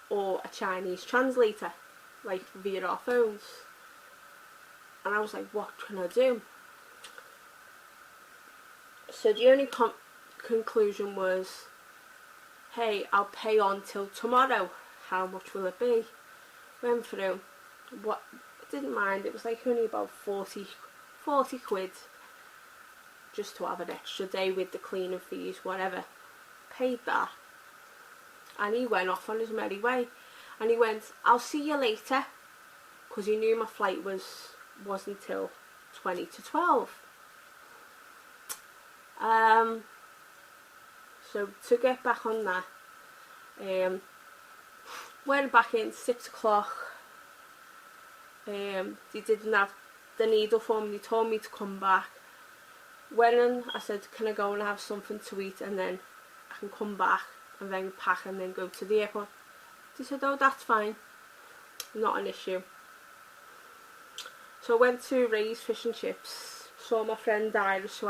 or a Chinese translator, like via our phones. And I was like, what can I do? So the only conclusion was, hey, I'll pay on till tomorrow. How much will it be? Went through. What? Didn't mind. It was like only about 40 quid just to have an extra day with the cleaning fees, whatever. Paid that, and he went off on his merry way. And he went, I'll see you later, because he knew my flight wasn't till 20 to 12. So to get back on that, went back in 6 o'clock. They didn't have the needle for me. They told me to come back. Went in, I said, can I go and have something to eat, and then I can come back and then pack and then go to the airport. They said, oh, that's fine, not an issue. So I went to Ray's Fish and Chips, saw my friend Iris,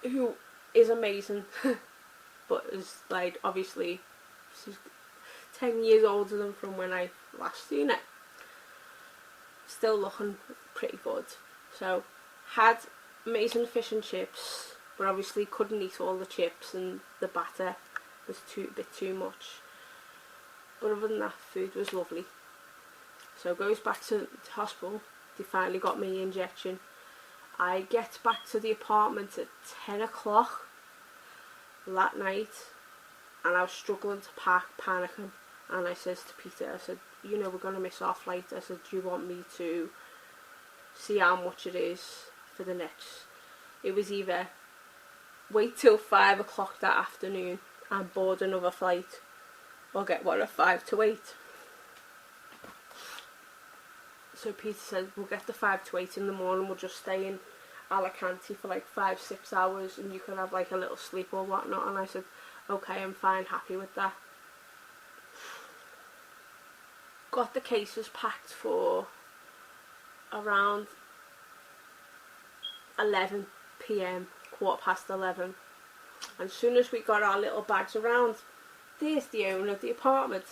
who is amazing, but is like, obviously, she's 10 years older than from when I last seen it. Still looking pretty good. So, had amazing fish and chips, but obviously couldn't eat all the chips and the batter was a bit too much. But other than that, food was lovely. So goes back to the hospital. They finally got me the injection. I get back to the apartment at 10 o'clock that night, and I was struggling to pack, panicking. And I says to Peter, I said, you know, we're going to miss our flight. I said, do you want me to see how much it is for the next? It was either wait till 5 o'clock that afternoon and board another flight, or get one at 5 to 8. So Peter said, we'll get the 5 to 8 in the morning, we'll just stay in Alicante for like 5-6 hours and you can have like a little sleep or whatnot. And I said, okay, I'm fine, happy with that. Got the cases packed for around 11 PM, 11:15. And as soon as we got our little bags around, there's the owner of the apartment.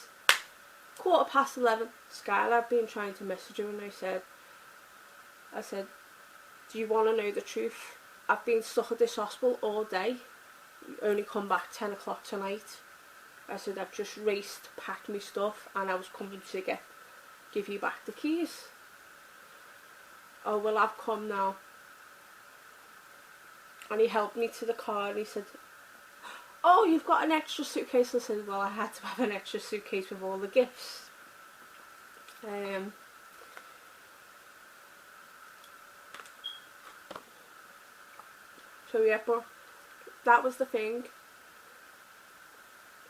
11:15. Skylar had been trying to message her, and I said, do you want to know the truth? I've been stuck at this hospital all day. Only come back 10 o'clock tonight. I said, I've just raced, packed my stuff, and I was coming to give you back the keys. Oh, well, I've come now. And he helped me to the car, and he said, oh, you've got an extra suitcase. I said, well, I had to have an extra suitcase with all the gifts. So yeah, but that was the thing.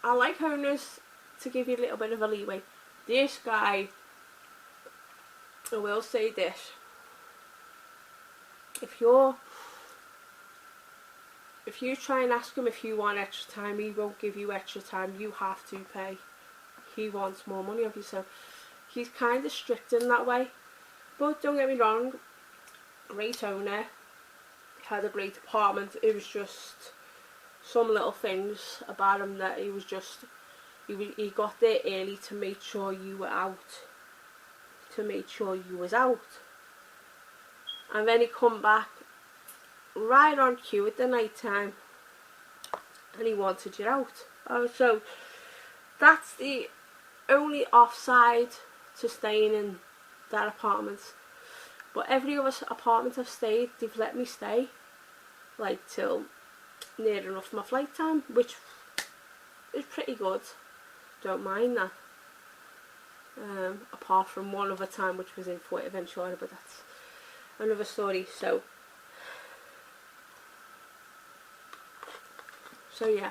I like owners to give you a little bit of a leeway. This guy, I will say this, if you try and ask him if you want extra time, he won't give you extra time. You have to pay. He wants more money of you, so he's kind of strict in that way. But don't get me wrong, great owner, had a great apartment. It was just some little things about him that he was just, he got there early to make sure you were out, to make sure you was out. And then he come back right on cue at the night time, and he wanted you out. So that's the only offside to staying in that apartment. But every other apartment I've stayed, they've let me stay like till near enough my flight time, which is pretty good. Don't mind that. Apart from one other time, which was in Fuerteventura, but that's another story. So yeah,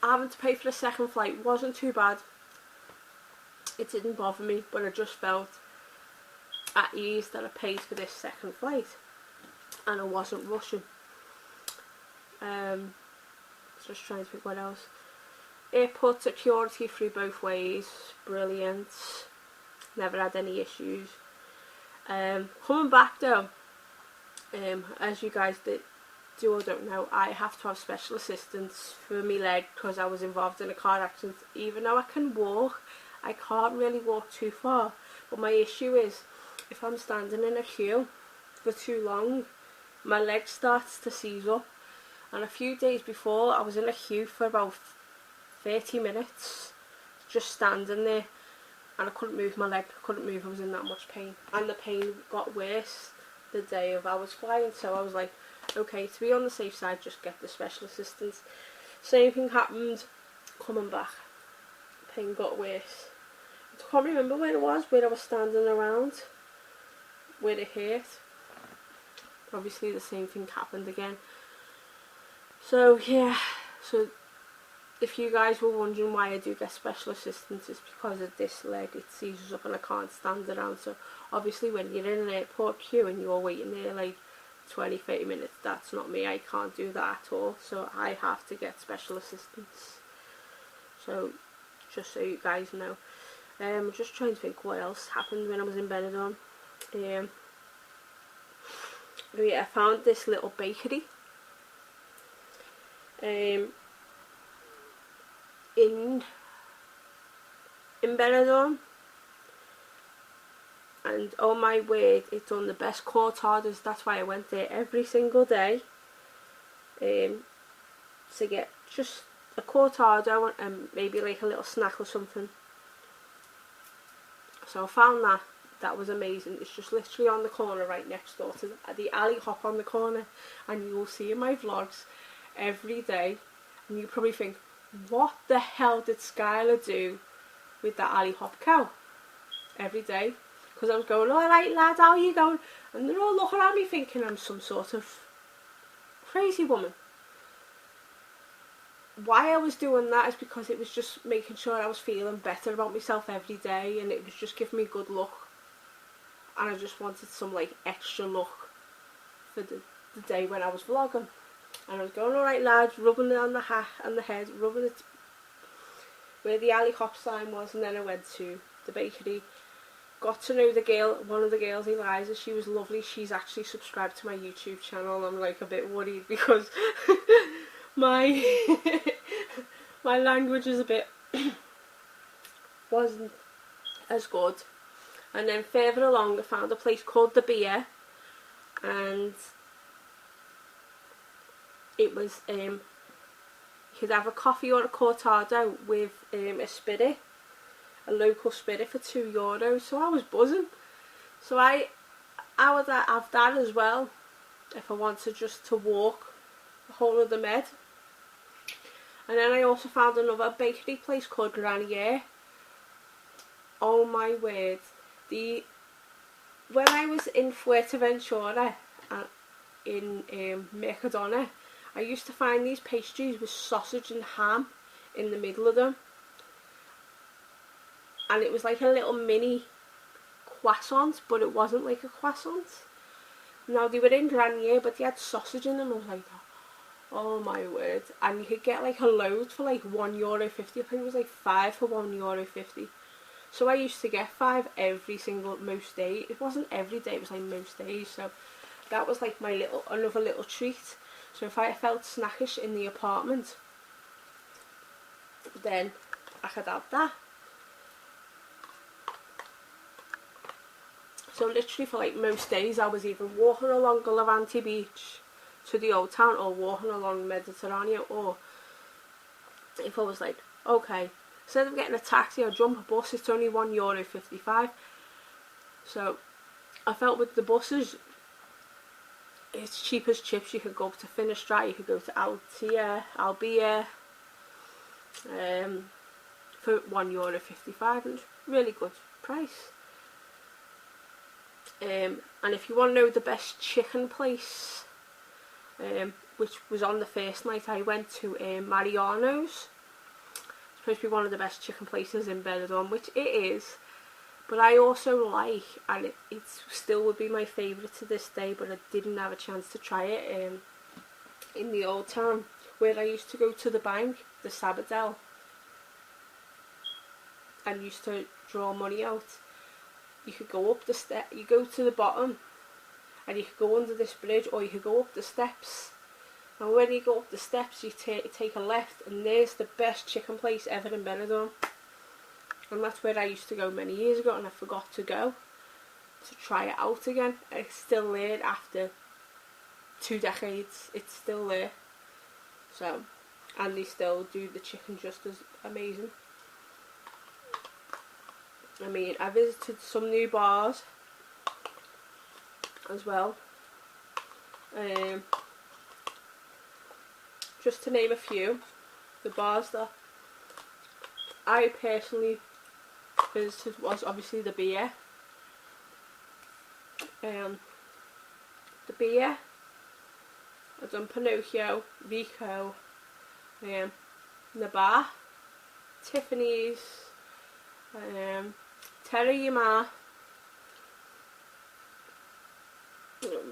having to pay for the second flight wasn't too bad. It didn't bother me, but I just felt at ease that I paid for this second flight and I wasn't rushing. Just trying to think what else. Airport security through both ways, brilliant. Never had any issues. Coming back though, as you guys do or don't know, I have to have special assistance for my leg because I was involved in a car accident. Even though I can walk, I can't really walk too far. But my issue is, if I'm standing in a queue for too long, my leg starts to seize up. And a few days before, I was in a queue for about 30 minutes, just standing there, and I couldn't move my leg, I couldn't move, I was in that much pain. And the pain got worse the day of I was flying, so I was like, okay, to be on the safe side, just get the special assistance. Same thing happened coming back. Pain got worse. I can't remember where it was, where I was standing around, where it hurt. Obviously the same thing happened again. So yeah, so if you guys were wondering why I do get special assistance, it's because of this leg. It seizes up and I can't stand around. So obviously when you're in an airport queue and you're waiting there like 20-30 minutes, that's not me. I can't do that at all, so I have to get special assistance. So just so you guys know. I'm just trying to think what else happened when I was in Benidorm. I found this little bakery in Benidorm, and oh my word, it's done the best cortadas. That's why I went there every single day to get just a cortado and maybe like a little snack or something. So I found that. That was amazing. It's just literally on the corner right next door to the alley hop on the corner, and you will see in my vlogs every day, and you probably think, what the hell did Skylar do with that alley hop cow? Every day, because I was going, alright lad, how are you going? And they're all looking at me thinking I'm some sort of crazy woman. Why I was doing that is because it was just making sure I was feeling better about myself every day, and it was just giving me good luck. And I just wanted some like extra luck for the day when I was vlogging. And I was going, alright lads, rubbing it on the hat and the head, rubbing it where the alley hop sign was, and then I went to the bakery. Got to know the girl, one of the girls, Eliza. She was lovely. She's actually subscribed to my YouTube channel. I'm like a bit worried because my my language is a bit wasn't as good. And then further along I found a place called The Beer, and it was you could have a coffee or a cortado with a spirit, a local spirit for €2. So I was buzzing. So I would have that as well if I wanted just to walk the whole of the Med. And then I also found another bakery place called Granier. Oh my word. When I was in Fuerteventura in Mercadona, I used to find these pastries with sausage and ham in the middle of them, and it was like a little mini croissant, but it wasn't like a croissant. Now they were in Granier, but they had sausage in them. I was like, oh my word. And you could get like a load for like €1.50. I think it was like 5 for €1.50. So I used to get 5 every single, most days. It wasn't every day, it was like most days. So that was like my another little treat. So if I felt snackish in the apartment, then I could have that. So literally for like most days I was either walking along Galavante Beach to the old town, or walking along Mediterranean, or if I was like, okay, instead of getting a taxi or jump a bus, it's only €1.55. So I felt with the buses, it's cheap as chips. You could go up to Finisterre, you could go to Albia for €1.55, and it's really good price. And if you want to know the best chicken place, which was on the first night I went to, Mariano's. It's supposed to be one of the best chicken places in benidorm, which it is, but I also like, and it still would be my favourite to this day, but I didn't have a chance to try it, in the old town where I used to go to the bank, the Sabadell, and used to draw money out. You could go up the you go to the bottom and you could go under this bridge, or you could go up the steps. And when you go up the steps, you take a left, and there's the best chicken place ever in Benidorm. And that's where I used to go many years ago, and I forgot to go to try it out again. It's still there after 2 decades. It's still there. So, and they still do the chicken just as amazing. I mean, I visited some new bars as well. Just to name a few, the bars that I personally visited was obviously the Beer. The Beer, I've done Pinocchio, Vico, Nabar, Tiffany's, Terra Yama.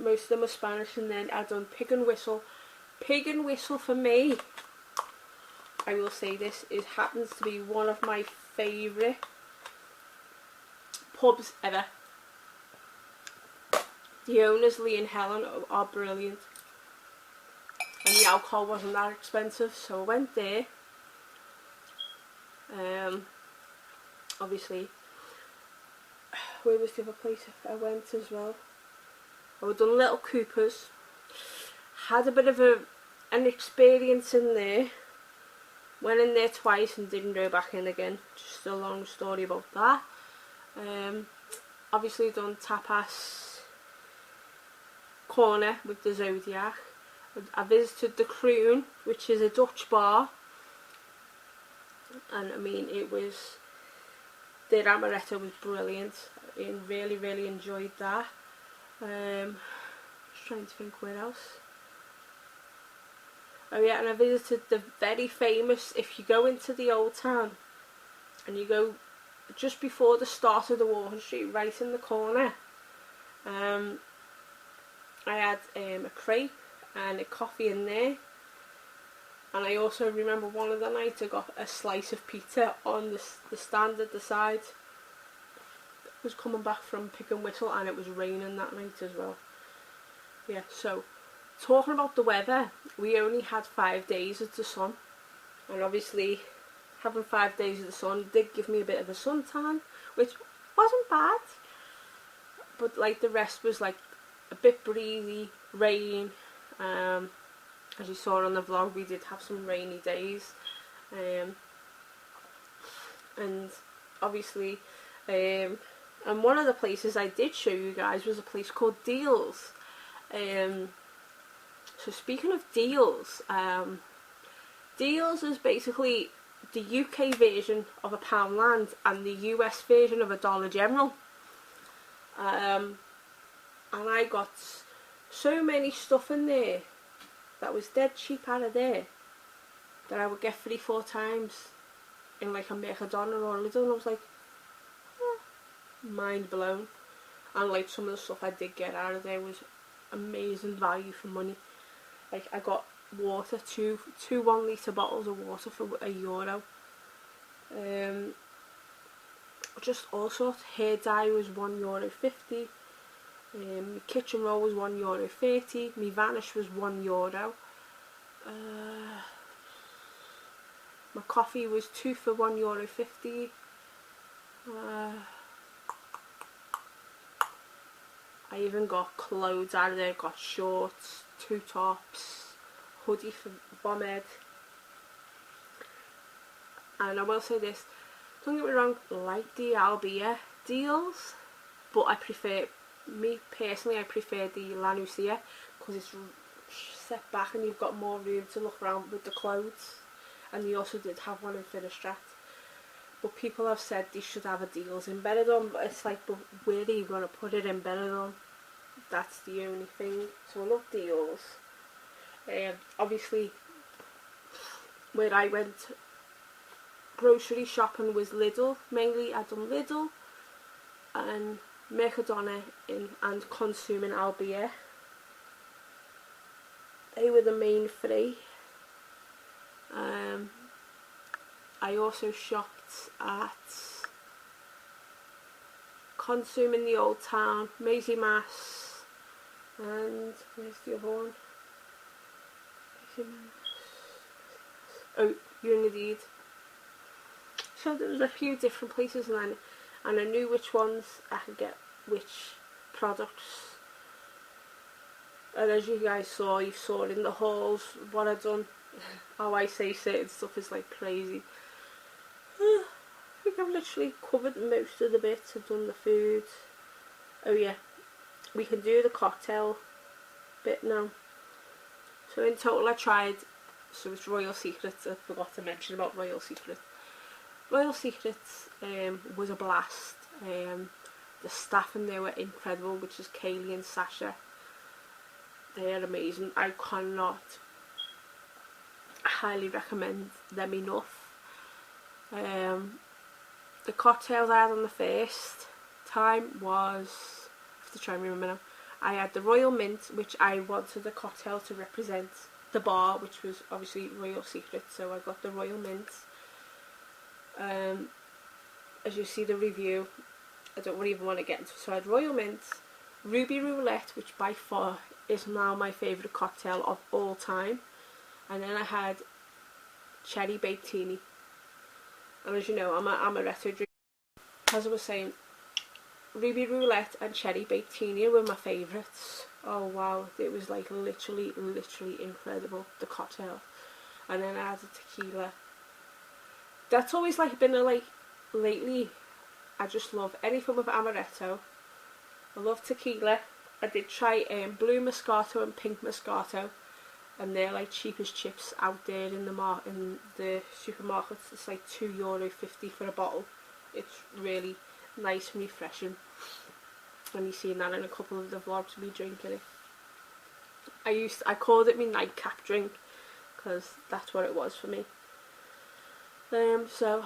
Most of them are Spanish, and then I've done Pig and Whistle. Pig and Whistle for me, I will say this, happens to be one of my favourite pubs ever. The owners, Lee and Helen, are brilliant, and the alcohol wasn't that expensive, so I went there. Obviously, where was the other place I went as well? I done Little Cooper's. Had a bit of an experience in there. Went in there twice and didn't go back in again. Just a long story about that. Obviously done tapas corner with the Zodiac. I visited the Kroon, which is a Dutch bar, and I mean their amaretto was brilliant. I really enjoyed that. Just trying to think where else. Oh yeah, and I visited the very famous, if you go into the Old Town and you go just before the start of the Walking Street, right in the corner, I had a crepe and a coffee in there. And I also remember one of the nights I got a slice of pizza on the stand at the side. I was coming back from Pick and Whistle and it was raining that night as well. Yeah, so talking about the weather, we only had 5 days of the sun. And obviously having 5 days of the sun did give me a bit of a suntan, which wasn't bad. But like the rest was like a bit breezy, rain. As you saw on the vlog, we did have some rainy days, and obviously, and one of the places I did show you guys was a place called Deals. So speaking of Deals, Deals is basically the UK version of a Poundland and the US version of a Dollar General. And I got so many stuff in there that was dead cheap out of there that I would get 3-4 times in like a Mercadona or a Lidl, and I was like, mind blown. And like some of the stuff I did get out of there was amazing value for money. Like I got water, two 1 litre bottles of water for €1. Just all sorts. Hair dye was €1.50. My kitchen roll was €1.30. My vanish was €1. My coffee was 2 for €1.50. I even got clothes out of there. Got shorts, 2 tops, hoodie for Bomed. And I will say this, don't get me wrong, like the Albia Deals, but I prefer, me personally, I prefer the Lanusia because it's set back and you've got more room to look around with the clothes. And they also did have one in Finistrat. But people have said they should have a Deals in Benidorm, but it's like, but where are you going to put it in Benidorm? That's the only thing. So I love Deals. Obviously, where I went grocery shopping was Lidl. Mainly I done Lidl and Mercadona and Consum in Albia. They were the main 3. I also shopped at Consum in the Old Town, Maisie Mass, and where's the other one? Oh, Unidid. So there was a few different places, and I knew which ones I could get which products. And as you guys saw, you saw it in the hauls, what I've done, how I say certain stuff is like crazy. I think I've literally covered most of the bits. I've done the food. Oh yeah, we can do the cocktail bit now. So in total I tried, so it's Royal Secrets, I forgot to mention about Royal Secrets. Royal Secrets was a blast. The staff in there were incredible, which is Kaylee and Sasha. They are amazing. I cannot highly recommend them enough. The cocktails I had on the first time was, I have to try and remember now. I had the Royal Mint, which I wanted the cocktail to represent the bar, which was obviously Royal Secret, so I got the Royal Mint. As you see the review, I don't even want to get into it. So I had Royal Mint, Ruby Roulette, which by far is now my favourite cocktail of all time, and then I had Cherry Baked Teeny. And as you know, I'm a retro drink. As I was saying, Ruby Roulette and Cherry Baked Teeny were my favourites. Oh wow, it was like literally incredible, the cocktail. And then I had a tequila. That's always like been a, like, lately I just love anything with amaretto. I love tequila. I did try blue Moscato and pink Moscato, and they're like cheap as chips out there in the supermarkets. It's like €2.50 for a bottle. It's really nice and refreshing, and you've seen that in a couple of the vlogs me drinking it. I called it my nightcap drink because that's what it was for me. So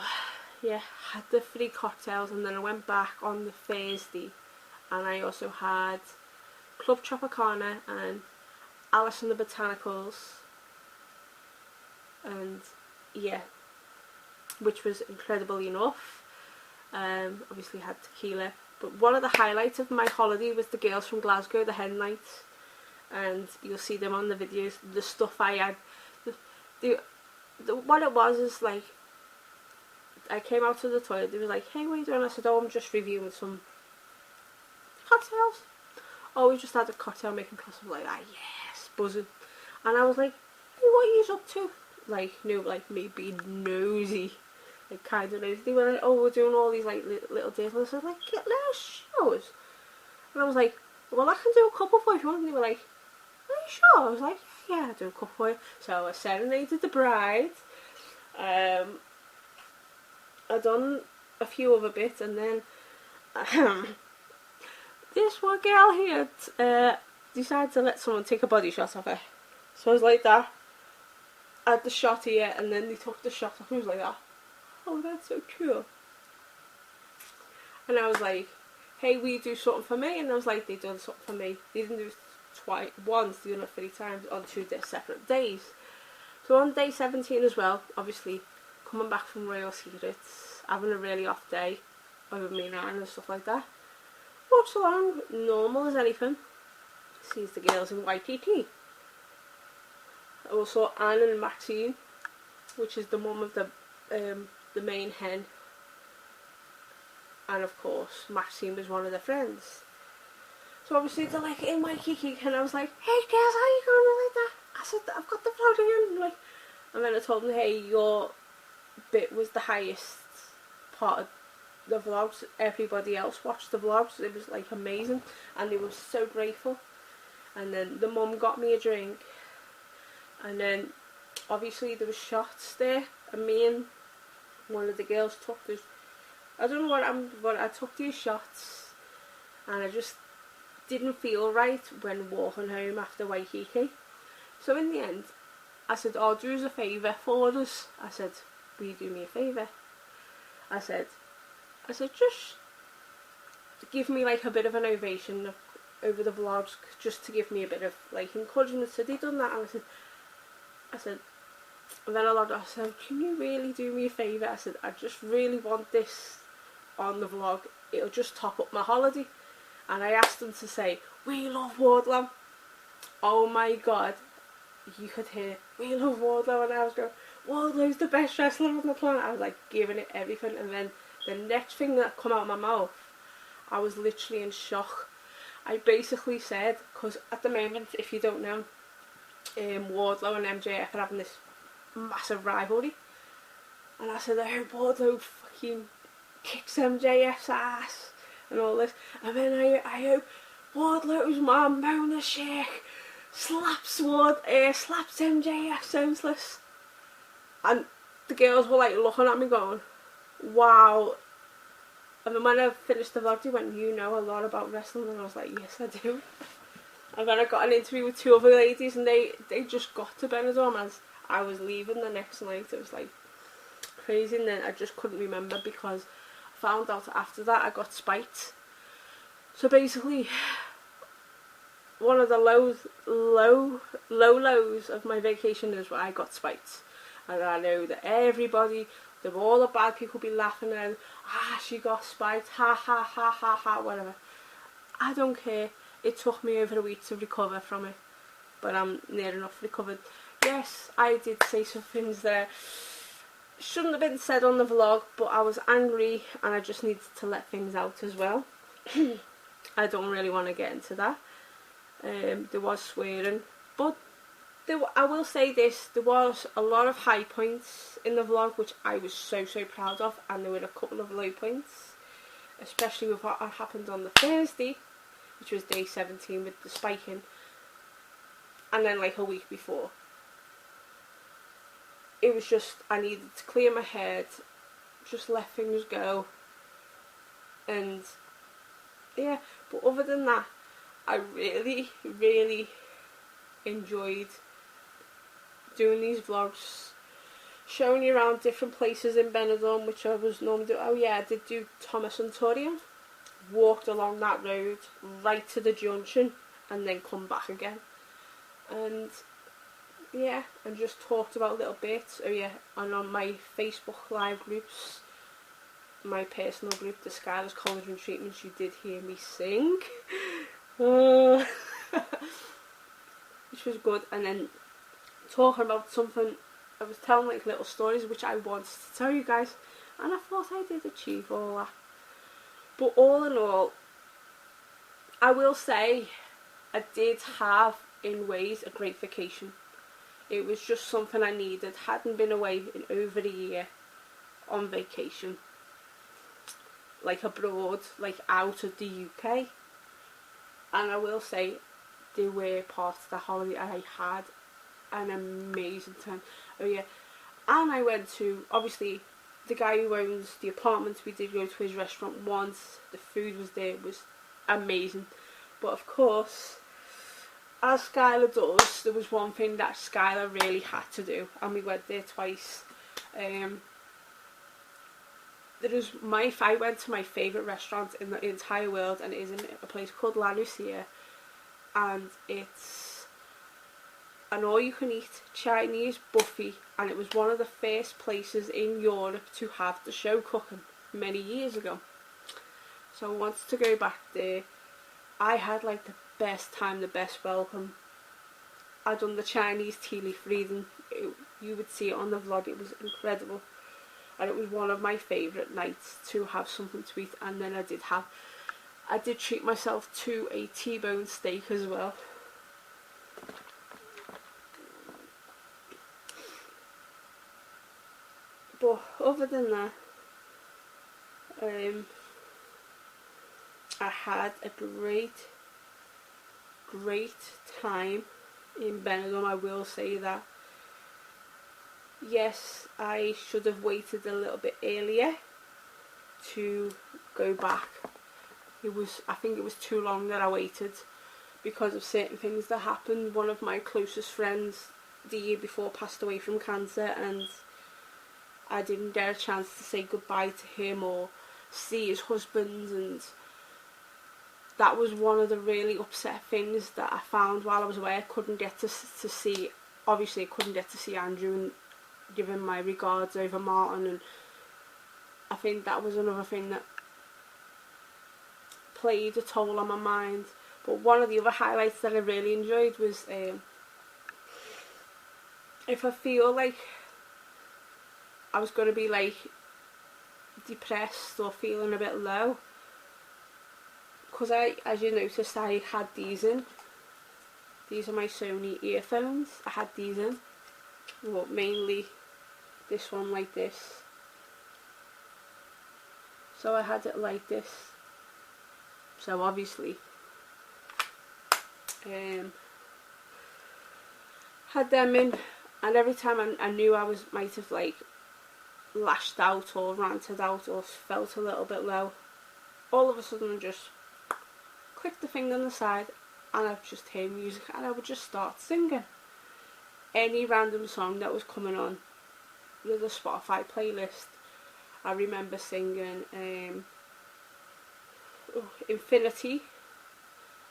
yeah, had the 3 cocktails, and then I went back on the Thursday and I also had Club Tropicana and Alice in the Botanicals, and yeah, which was incredible enough. Obviously had tequila, but one of the highlights of my holiday was the girls from Glasgow, the hen nights, and you'll see them on the videos. The stuff I had, what it was is like, I came out to the toilet, they was like, hey, what are you doing? I said, oh, I'm just reviewing some cocktails. Oh, we just had a cocktail making class. I was like, ah, yes, buzzing. And I was like, hey, what are you up to? Like, like me being nosy, like kind of nosy. They were like, oh, we're doing all these like little days. And I said, like, let us show us. And I was like, well, I can do a couple for you if you want. And they were like, are you sure? I was like, yeah, I'll do a couple for you. So I serenaded the bride. I done a few other bits, and then this one girl here decided to let someone take a body shot of her. So I was like that. I had the shot here, and then they took the shot off. I was like that. Oh, that's so cool. And I was like, hey, will you do something for me? And I was like, they done something for me. They didn't do it once, they done it 3 times on 2 separate days. So on day 17 as well, obviously coming back from Royal Secrets, having a really off day with me and Anne and stuff like that. Walks along, normal as anything. Sees the girls in Waikiki. Also Anne and Maxine, which is the mum of the main hen. And of course, Maxine was one of their friends. So obviously they're like in Waikiki, and I was like, hey girls, how you going like that? I said, I've got the vlog again. Like, and then I told them, hey, your bit was the highest part of the vlogs. Everybody else watched the vlogs. It was like amazing, and they were so grateful. And then the mum got me a drink, and then obviously there was shots there, and me and one of the girls took this. I don't know but I took these shots, and I just didn't feel right when walking home after Waikiki. So in the end, I said, oh, do us a favour for us. I said, will you do me a favour? I said, just give me like a bit of an ovation over the vlogs, just to give me a bit of like encouragement. So they done that, and I said, and then I said, can you really do me a favour? I said, I just really want this on the vlog. It'll just top up my holiday. And I asked them to say, we love Wardlow. Oh my god, you could hear, we love Wardlow, and I was going, Wardlow's the best wrestler on the planet. I was like giving it everything, and then the next thing that come out of my mouth, I was literally in shock. I basically said, because at the moment, if you don't know, Wardlow and MJF are having this massive rivalry, and I said, I hope Wardlow fucking kicks MJF's ass and all this, and then I hope Wardlow's mom, Mona Sheikh, slaps MJF senseless. And the girls were like looking at me going, wow. And then when I finished the vlog, they went, you know a lot about wrestling? And I was like, yes I do. And then I got an interview with 2 other ladies, and they just got to benidorm as I was leaving the next night. It was like crazy, and then I just couldn't remember because I found out after that I got spiked. So basically, one of the lows of my vacation is where I got spiked. And I know that everybody, all the bad people be laughing at, she got spiked, ha ha ha ha ha, whatever. I don't care. It took me over a week to recover from it, but I'm near enough recovered. Yes, I did say some things that shouldn't have been said on the vlog, but I was angry and I just needed to let things out as well. I don't really want to get into that. There was swearing, but I will say this, there was a lot of high points in the vlog which I was so proud of, and there were a couple of low points. especially with what happened on the Thursday, which was day 17 with the spiking, and then like a week before. It was just, I needed to clear my head, just let things go, and yeah, but other than that, I really, really enjoyed doing these vlogs, showing you around different places in Benidorm, which I was normally doing. Oh yeah, I did do Thomas and Toria, walked along that road right to the junction and then come back again, and yeah, and just talked about little bits. Oh yeah, and on my Facebook live groups, my personal group, the Skylar's College and Treatments, you did hear me sing, which was good. And then talking about something, I was telling like little stories which I wanted to tell you guys, and I thought I did achieve all that. But all in all, I will say I did have in ways a great vacation. It was just something I needed. Hadn't been away in over a year on vacation, like abroad, like out of the UK. And I will say, there were parts of the holiday I had an amazing time. Oh yeah, and I went to, obviously, the guy who owns the apartment, we did go to his restaurant once. The food was there, it was amazing. But of course, as Skylar does, there was one thing that Skylar really had to do, and we went there twice. I went to my favourite restaurant in the entire world, and it is in a place called La Lucia, and it's an all-you-can-eat Chinese buffet, and it was one of the first places in Europe to have the show cooking many years ago. So I wanted to go back there. I had like the best time, the best welcome. I done the Chinese tea leaf reading. You would see it on the vlog. It was incredible, and it was one of my favourite nights to have something to eat. And then I did treat myself to a T-bone steak as well. But other than that, I had a great time in Benidorm. I will say that. Yes, I should have waited a little bit earlier to go back. I think it was too long that I waited because of certain things that happened. One of my closest friends the year before passed away from cancer, and I didn't get a chance to say goodbye to him or see his husband, and that was one of the really upset things that I found while I was away. I couldn't get to see, obviously I couldn't get to see Andrew and give him my regards over Martin, and I think that was another thing that played a toll on my mind. But one of the other highlights that I really enjoyed was if I feel like I was going to be like depressed or feeling a bit low, because as you noticed, I had these in. These are my Sony earphones. I had these in, well, mainly this one like this. So I had it like this. So obviously had them in, and every time I knew I might have like lashed out or ranted out or felt a little bit low, all of a sudden I just click the thing on the side and I'd just hear music and I would just start singing any random song that was coming on with the Spotify playlist. I remember singing Infinity,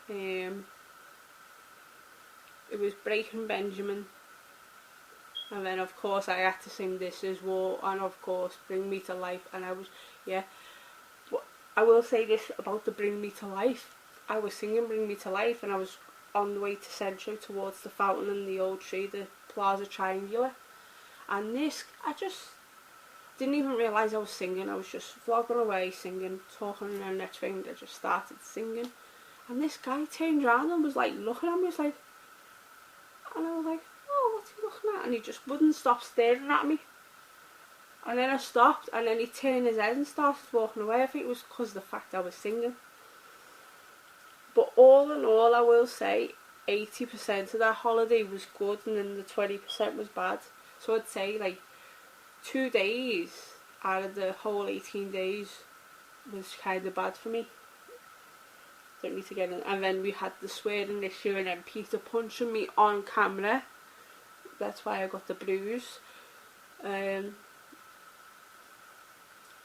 it was Breaking Benjamin, and then of course I had to sing This Is War, and of course Bring Me to Life. And I was, yeah, but I will say this about the Bring Me to Life. I was singing Bring Me to Life and I was on the way to Centro towards the fountain and the old tree, the Plaza Triangular, and this, I just didn't even realise I was singing. I was just vlogging away, singing, talking, and then next thing I just started singing, and this guy turned around and was like looking at me, was like, and I was like, oh, what's he looking at? And he just wouldn't stop staring at me. And then I stopped, and then he turned his head and started walking away. I think it was because of the fact I was singing. But all in all, I will say 80% of that holiday was good, and then the 20% was bad. So I'd say like 2 days out of the whole 18 days was kind of bad for me. Don't need to get in. And then we had the swearing issue, and then Peter punching me on camera. That's why I got the bruise. And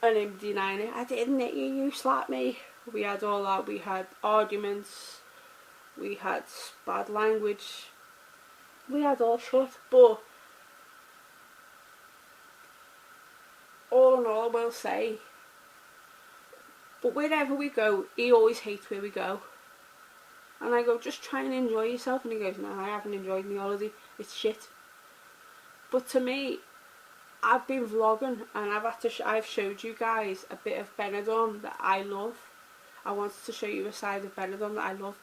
him denying it. I didn't hit you, you slapped me. We had all that. We had arguments. We had bad language. We had all sorts. But all in all, I will say, but wherever we go, he always hates where we go. And I go, just try and enjoy yourself. And he goes, no, I haven't enjoyed my holiday. It's shit. But to me, I've been vlogging, and I've showed you guys a bit of benidorm that I love. I wanted to show you a side of benidorm that I love,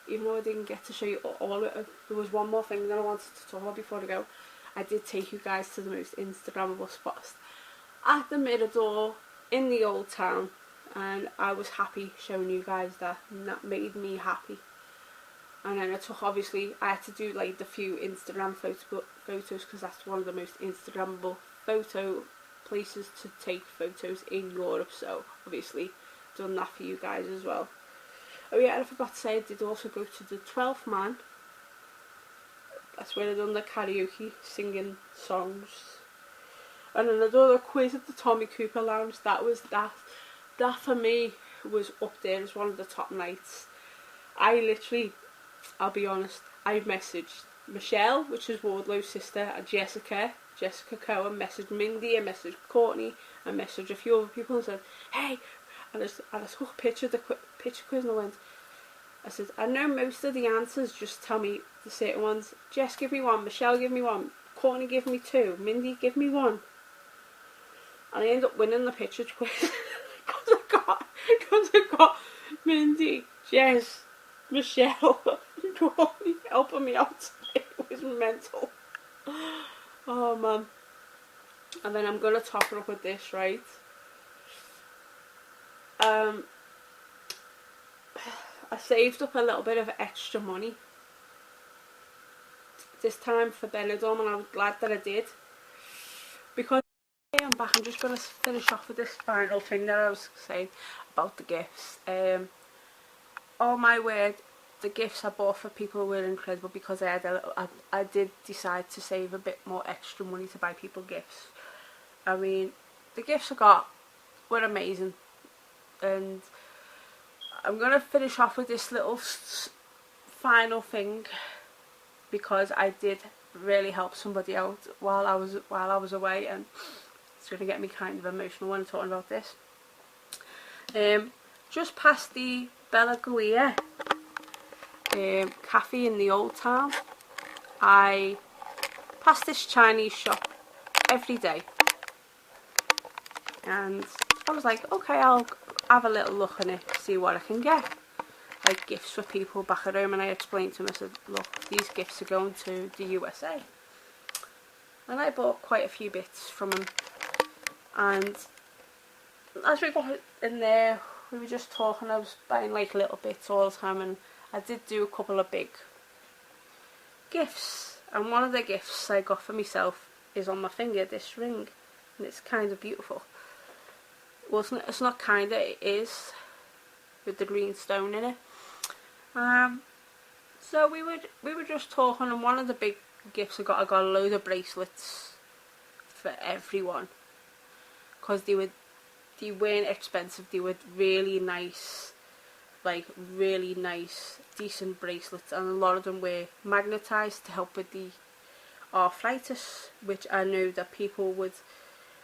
even though I didn't get to show you all of it. There was one more thing that I wanted to talk about before I go. I did take you guys to the most Instagrammable spots at the Mirador in the old town, and I was happy showing you guys that, and that made me happy. And then obviously I had to do like the few Instagram photos, because that's one of the most Instagrammable photo places to take photos in Europe. So obviously done that for you guys as well. Oh yeah, and I forgot to say, I did also go to the 12th Man. That's where I done the karaoke, singing songs. And then I done a quiz at the Tommy Cooper Lounge. That for me was up there as one of the top nights. I literally, I'll be honest, I messaged Michelle, which is Wardlow's sister, and Jessica Cohen, messaged Mindy, I messaged Courtney, I messaged a few other people and said, hey, and I took a picture of the picture quiz, and I said, I know most of the answers, just tell me the certain ones. Jess, give me one. Michelle, give me one. Courtney, give me two. Mindy, give me one. And I ended up winning the picture quiz because I got Mindy, Jess, Michelle, and Courtney helping me out. It was mental. Oh man. And then I'm gonna top it up with this, right? I saved up a little bit of extra money this time for benidorm, and I was glad that I did, because I'm back. I'm just gonna finish off with this final thing that I was saying about the gifts. Oh my word, the gifts I bought for people were incredible, because I did decide to save a bit more extra money to buy people gifts. I mean, the gifts I got were amazing, and I'm gonna finish off with this little final thing, because I did really help somebody out while I was away, and it's gonna get me kind of emotional when I'm talking about this. Just past the Bella Guia cafe in the old town, I pass this Chinese shop every day, and I was like, okay, I'll have a little look in it, see what I can get, like gifts for people back at home. And I explained to him, I said, look, these gifts are going to the USA, and I bought quite a few bits from him. And as we got in there, we were just talking. I was buying like little bits all the time, and I did do a couple of big gifts. And one of the gifts I got for myself is on my finger, this ring, and it's kind of beautiful. Well, it's not kind of, it is, with the green stone in it. So we were just talking, and one of the big gifts I got a load of bracelets for everyone, because they weren't expensive. They were really nice, like really nice, decent bracelets, and a lot of them were magnetized to help with the arthritis, which I know that people would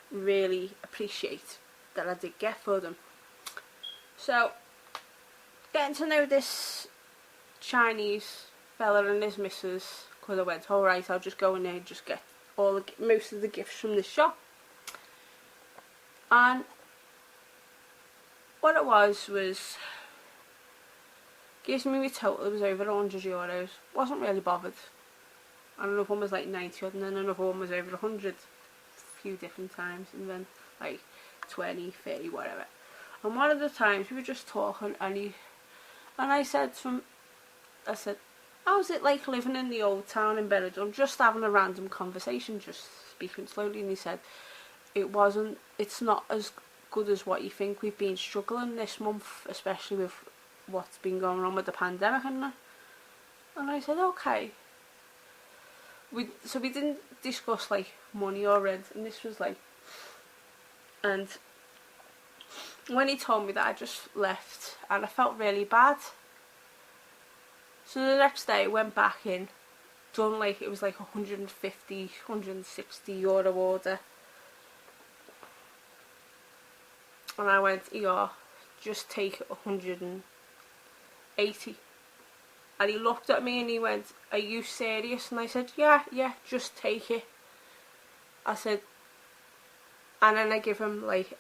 really appreciate that I did get for them. So getting to know this Chinese fella and his missus, because I went, alright, I'll just go in there and just get most of the gifts from this shop. And what it was gives me my total, it was over €100. Wasn't really bothered. And another one was like 90, and then another one was over 100. few different times, and then like 20, 30, whatever. And one of the times we were just talking, and I said to him, I said, how's it like living in the old town in benidorm? Just having a random conversation, just speaking slowly. And he said, it's not as good as what you think. We've been struggling this month, especially with what's been going on with the pandemic and that. And I said, okay. So we didn't discuss like money or rent, and this was like, and when he told me that, I just left, and I felt really bad. So the next day I went back in, done like, it was like 150, 160 euro order. And I went, yeah, just take 180. And he looked at me and he went, are you serious? And I said, yeah, just take it. I said, and then I give him like,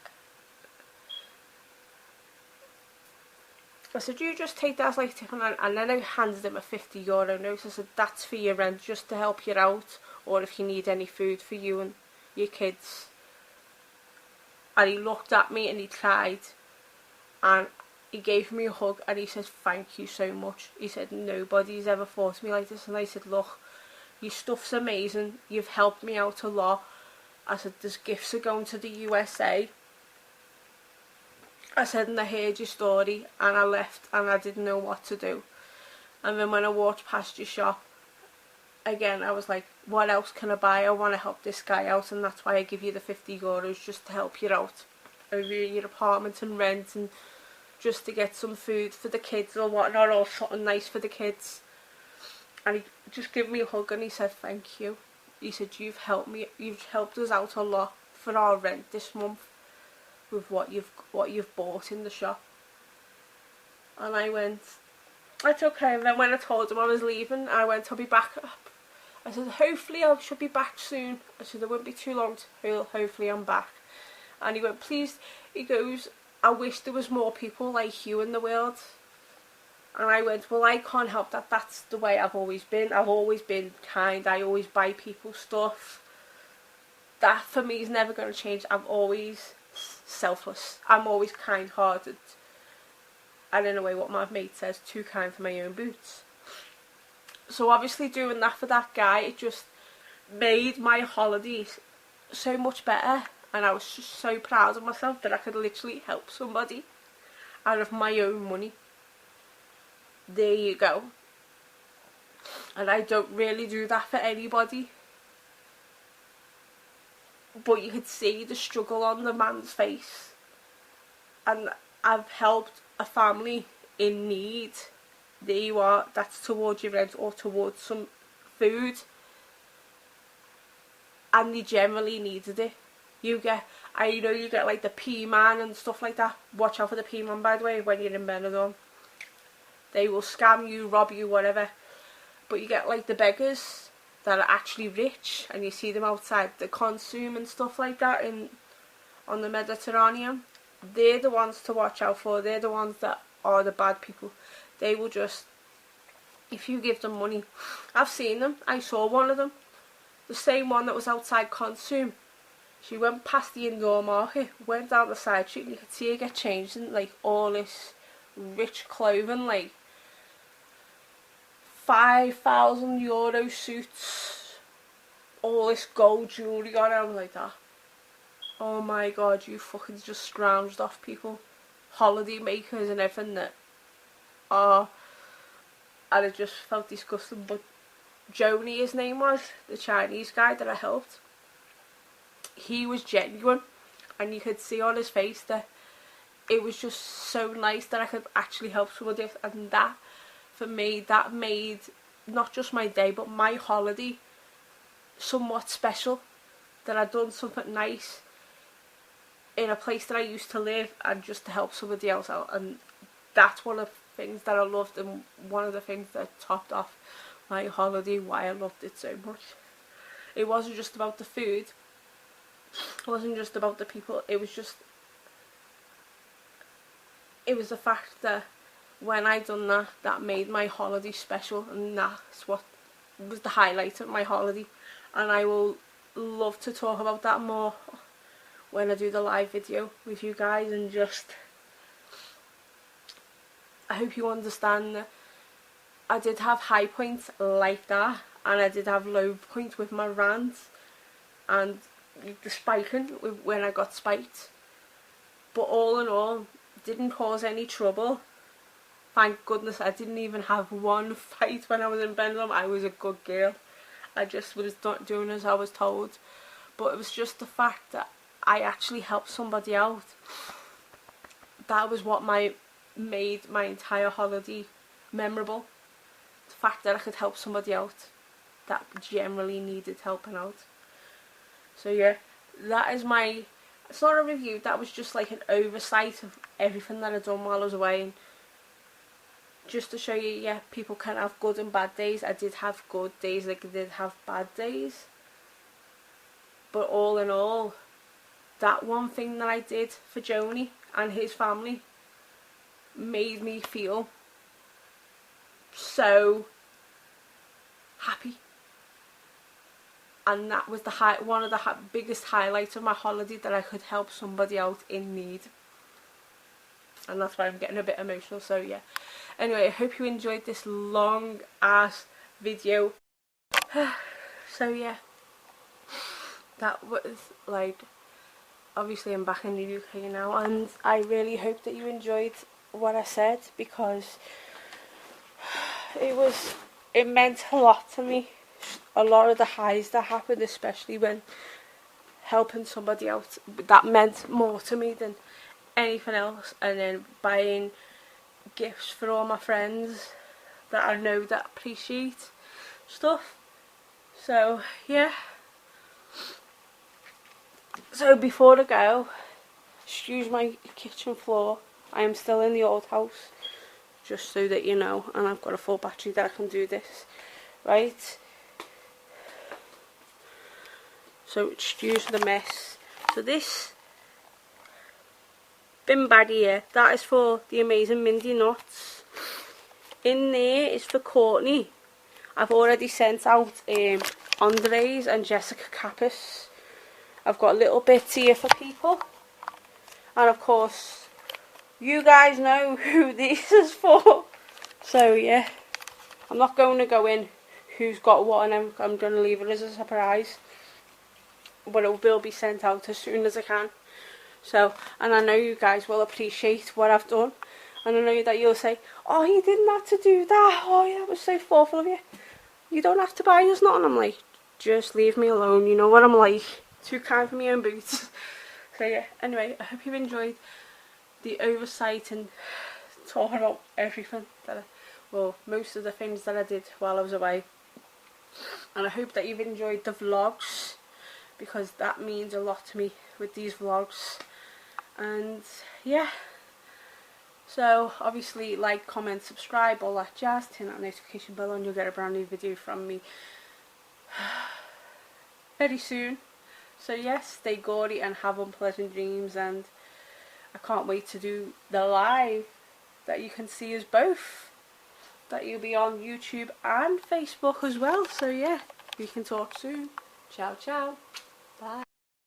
I said, you just take that as like tip, and then I handed him a 50 euro note. I said, that's for your rent, just to help you out, or if you need any food for you and your kids. And he looked at me and he cried, and he gave me a hug, and he said, thank you so much. He said, nobody's ever thought of me like this. And I said, look, your stuff's amazing, you've helped me out a lot. I said, there's gifts are going to the USA. I said, and I heard your story, and I left, and I didn't know what to do. And then when I walked past your shop, again, I was like, what else can I buy? I want to help this guy out, and that's why I give you the 50 euros, just to help you out over your apartment and rent, and just to get some food for the kids or whatnot, or something nice for the kids. And he just gave me a hug, and he said, thank you. He said, you've helped us out a lot for our rent this month, with what you've bought in the shop. And I went, that's okay. And then when I told him I was leaving, I went, I'll be back up. I said, hopefully I should be back soon. I said, it won't be too long till hopefully I'm back. And he went, please, he goes, I wish there was more people like you in the world. And I went, well, I can't help that. That's the way I've always been. I've always been kind. I always buy people stuff. That for me is never going to change. I'm always selfless. I'm always kind-hearted, and in a way what my mate says, too kind for my own boots. So obviously doing that for that guy, it just made my holidays so much better, and I was just so proud of myself that I could literally help somebody out of my own money. There you go. And I don't really do that for anybody. But you could see the struggle on the man's face. And I've helped a family in need. There you are, that's towards your rent or towards some food. And they generally needed it. You get like the P-man and stuff like that. Watch out for the P-man, by the way, when you're in benidorm. They will scam you, rob you, whatever. But you get like the beggars that are actually rich, and you see them outside the consume and stuff like that on the Mediterranean. They're the ones to watch out for. They're the ones that are the bad people. They will just, if you give them money, I've seen them. I saw one of them, the same one that was outside consume. She went past the indoor market, went down the side street, and you could see her get changed in like all this rich clothing, like 5,000 euro suits, all this gold jewellery on. I was like that. Oh my god, you fucking just scrounged off people, holiday makers and everything that are, and it just felt disgusting. But Joni, his name was, the Chinese guy that I helped, he was genuine, and you could see on his face that it was just so nice that I could actually help somebody. And that, for me, that made not just my day but my holiday somewhat special, that I'd done something nice in a place that I used to live, and just to help somebody else out. And that's one of the things that I loved, and one of the things that topped off my holiday, why I loved it so much. It wasn't just about the food, it wasn't just about the people, it was the fact that when I done that, that made my holiday special, and that's what was the highlight of my holiday. And I will love to talk about that more when I do the live video with you guys, and just I hope you understand that I did have high points like that, and I did have low points with my rants and the spiking when I got spiked, but all in all didn't cause any trouble. Thank goodness I didn't even have one fight when I was in benidorm. I was a good girl. I just was not doing as I was told, but it was just the fact that I actually helped somebody out. That was what made my entire holiday memorable. The fact that I could help somebody out that generally needed helping out. So yeah, that is my sort of review. That was just like an oversight of everything that I'd done while I was away, and just to show you, yeah, people can have good and bad days. I did have good days, like I did have bad days, but all in all, that one thing that I did for Joni and his family made me feel so happy, and that was one of the biggest highlights of my holiday, that I could help somebody out in need. And that's why I'm getting a bit emotional. So yeah, anyway, I hope you enjoyed this long ass video. So yeah, that was like, obviously I'm back in the UK now, and I really hope that you enjoyed what I said, because it meant a lot to me. A lot of the highs that happened, especially when helping somebody out, that meant more to me than anything else. And then buying gifts for all my friends that I know that appreciate stuff. So yeah, so before I go, excuse my kitchen floor, I am still in the old house, just so that you know, and I've got a full battery that I can do this, right? So excuse the mess. So this bin bag here, that is for the amazing Mindy nuts. In there is for Courtney. I've already sent out Andres and Jessica Kappas. I've got little bits here for people, and of course you guys know who this is for. So yeah, I'm not going to go in who's got what, and I'm going to leave it as a surprise, but it will be sent out as soon as I can. So, and I know you guys will appreciate what I've done, and I know that you'll say, oh, you didn't have to do that, oh yeah, that was so thoughtful of you, you don't have to buy us nothing. I'm like, just leave me alone, you know what I'm like, too kind for my own boots. So yeah, anyway, I hope you enjoyed the oversight and talking about everything that well, most of the things that I did while I was away, and I hope that you've enjoyed the vlogs, because that means a lot to me with these vlogs. And yeah, so obviously like, comment, subscribe, all that jazz, turn that notification bell on, you'll get a brand new video from me very soon. So yes, stay gaudy and have unpleasant dreams, and I can't wait to do the live that you can see us both, that you'll be on YouTube and Facebook as well. So yeah, we can talk soon. Ciao ciao, bye.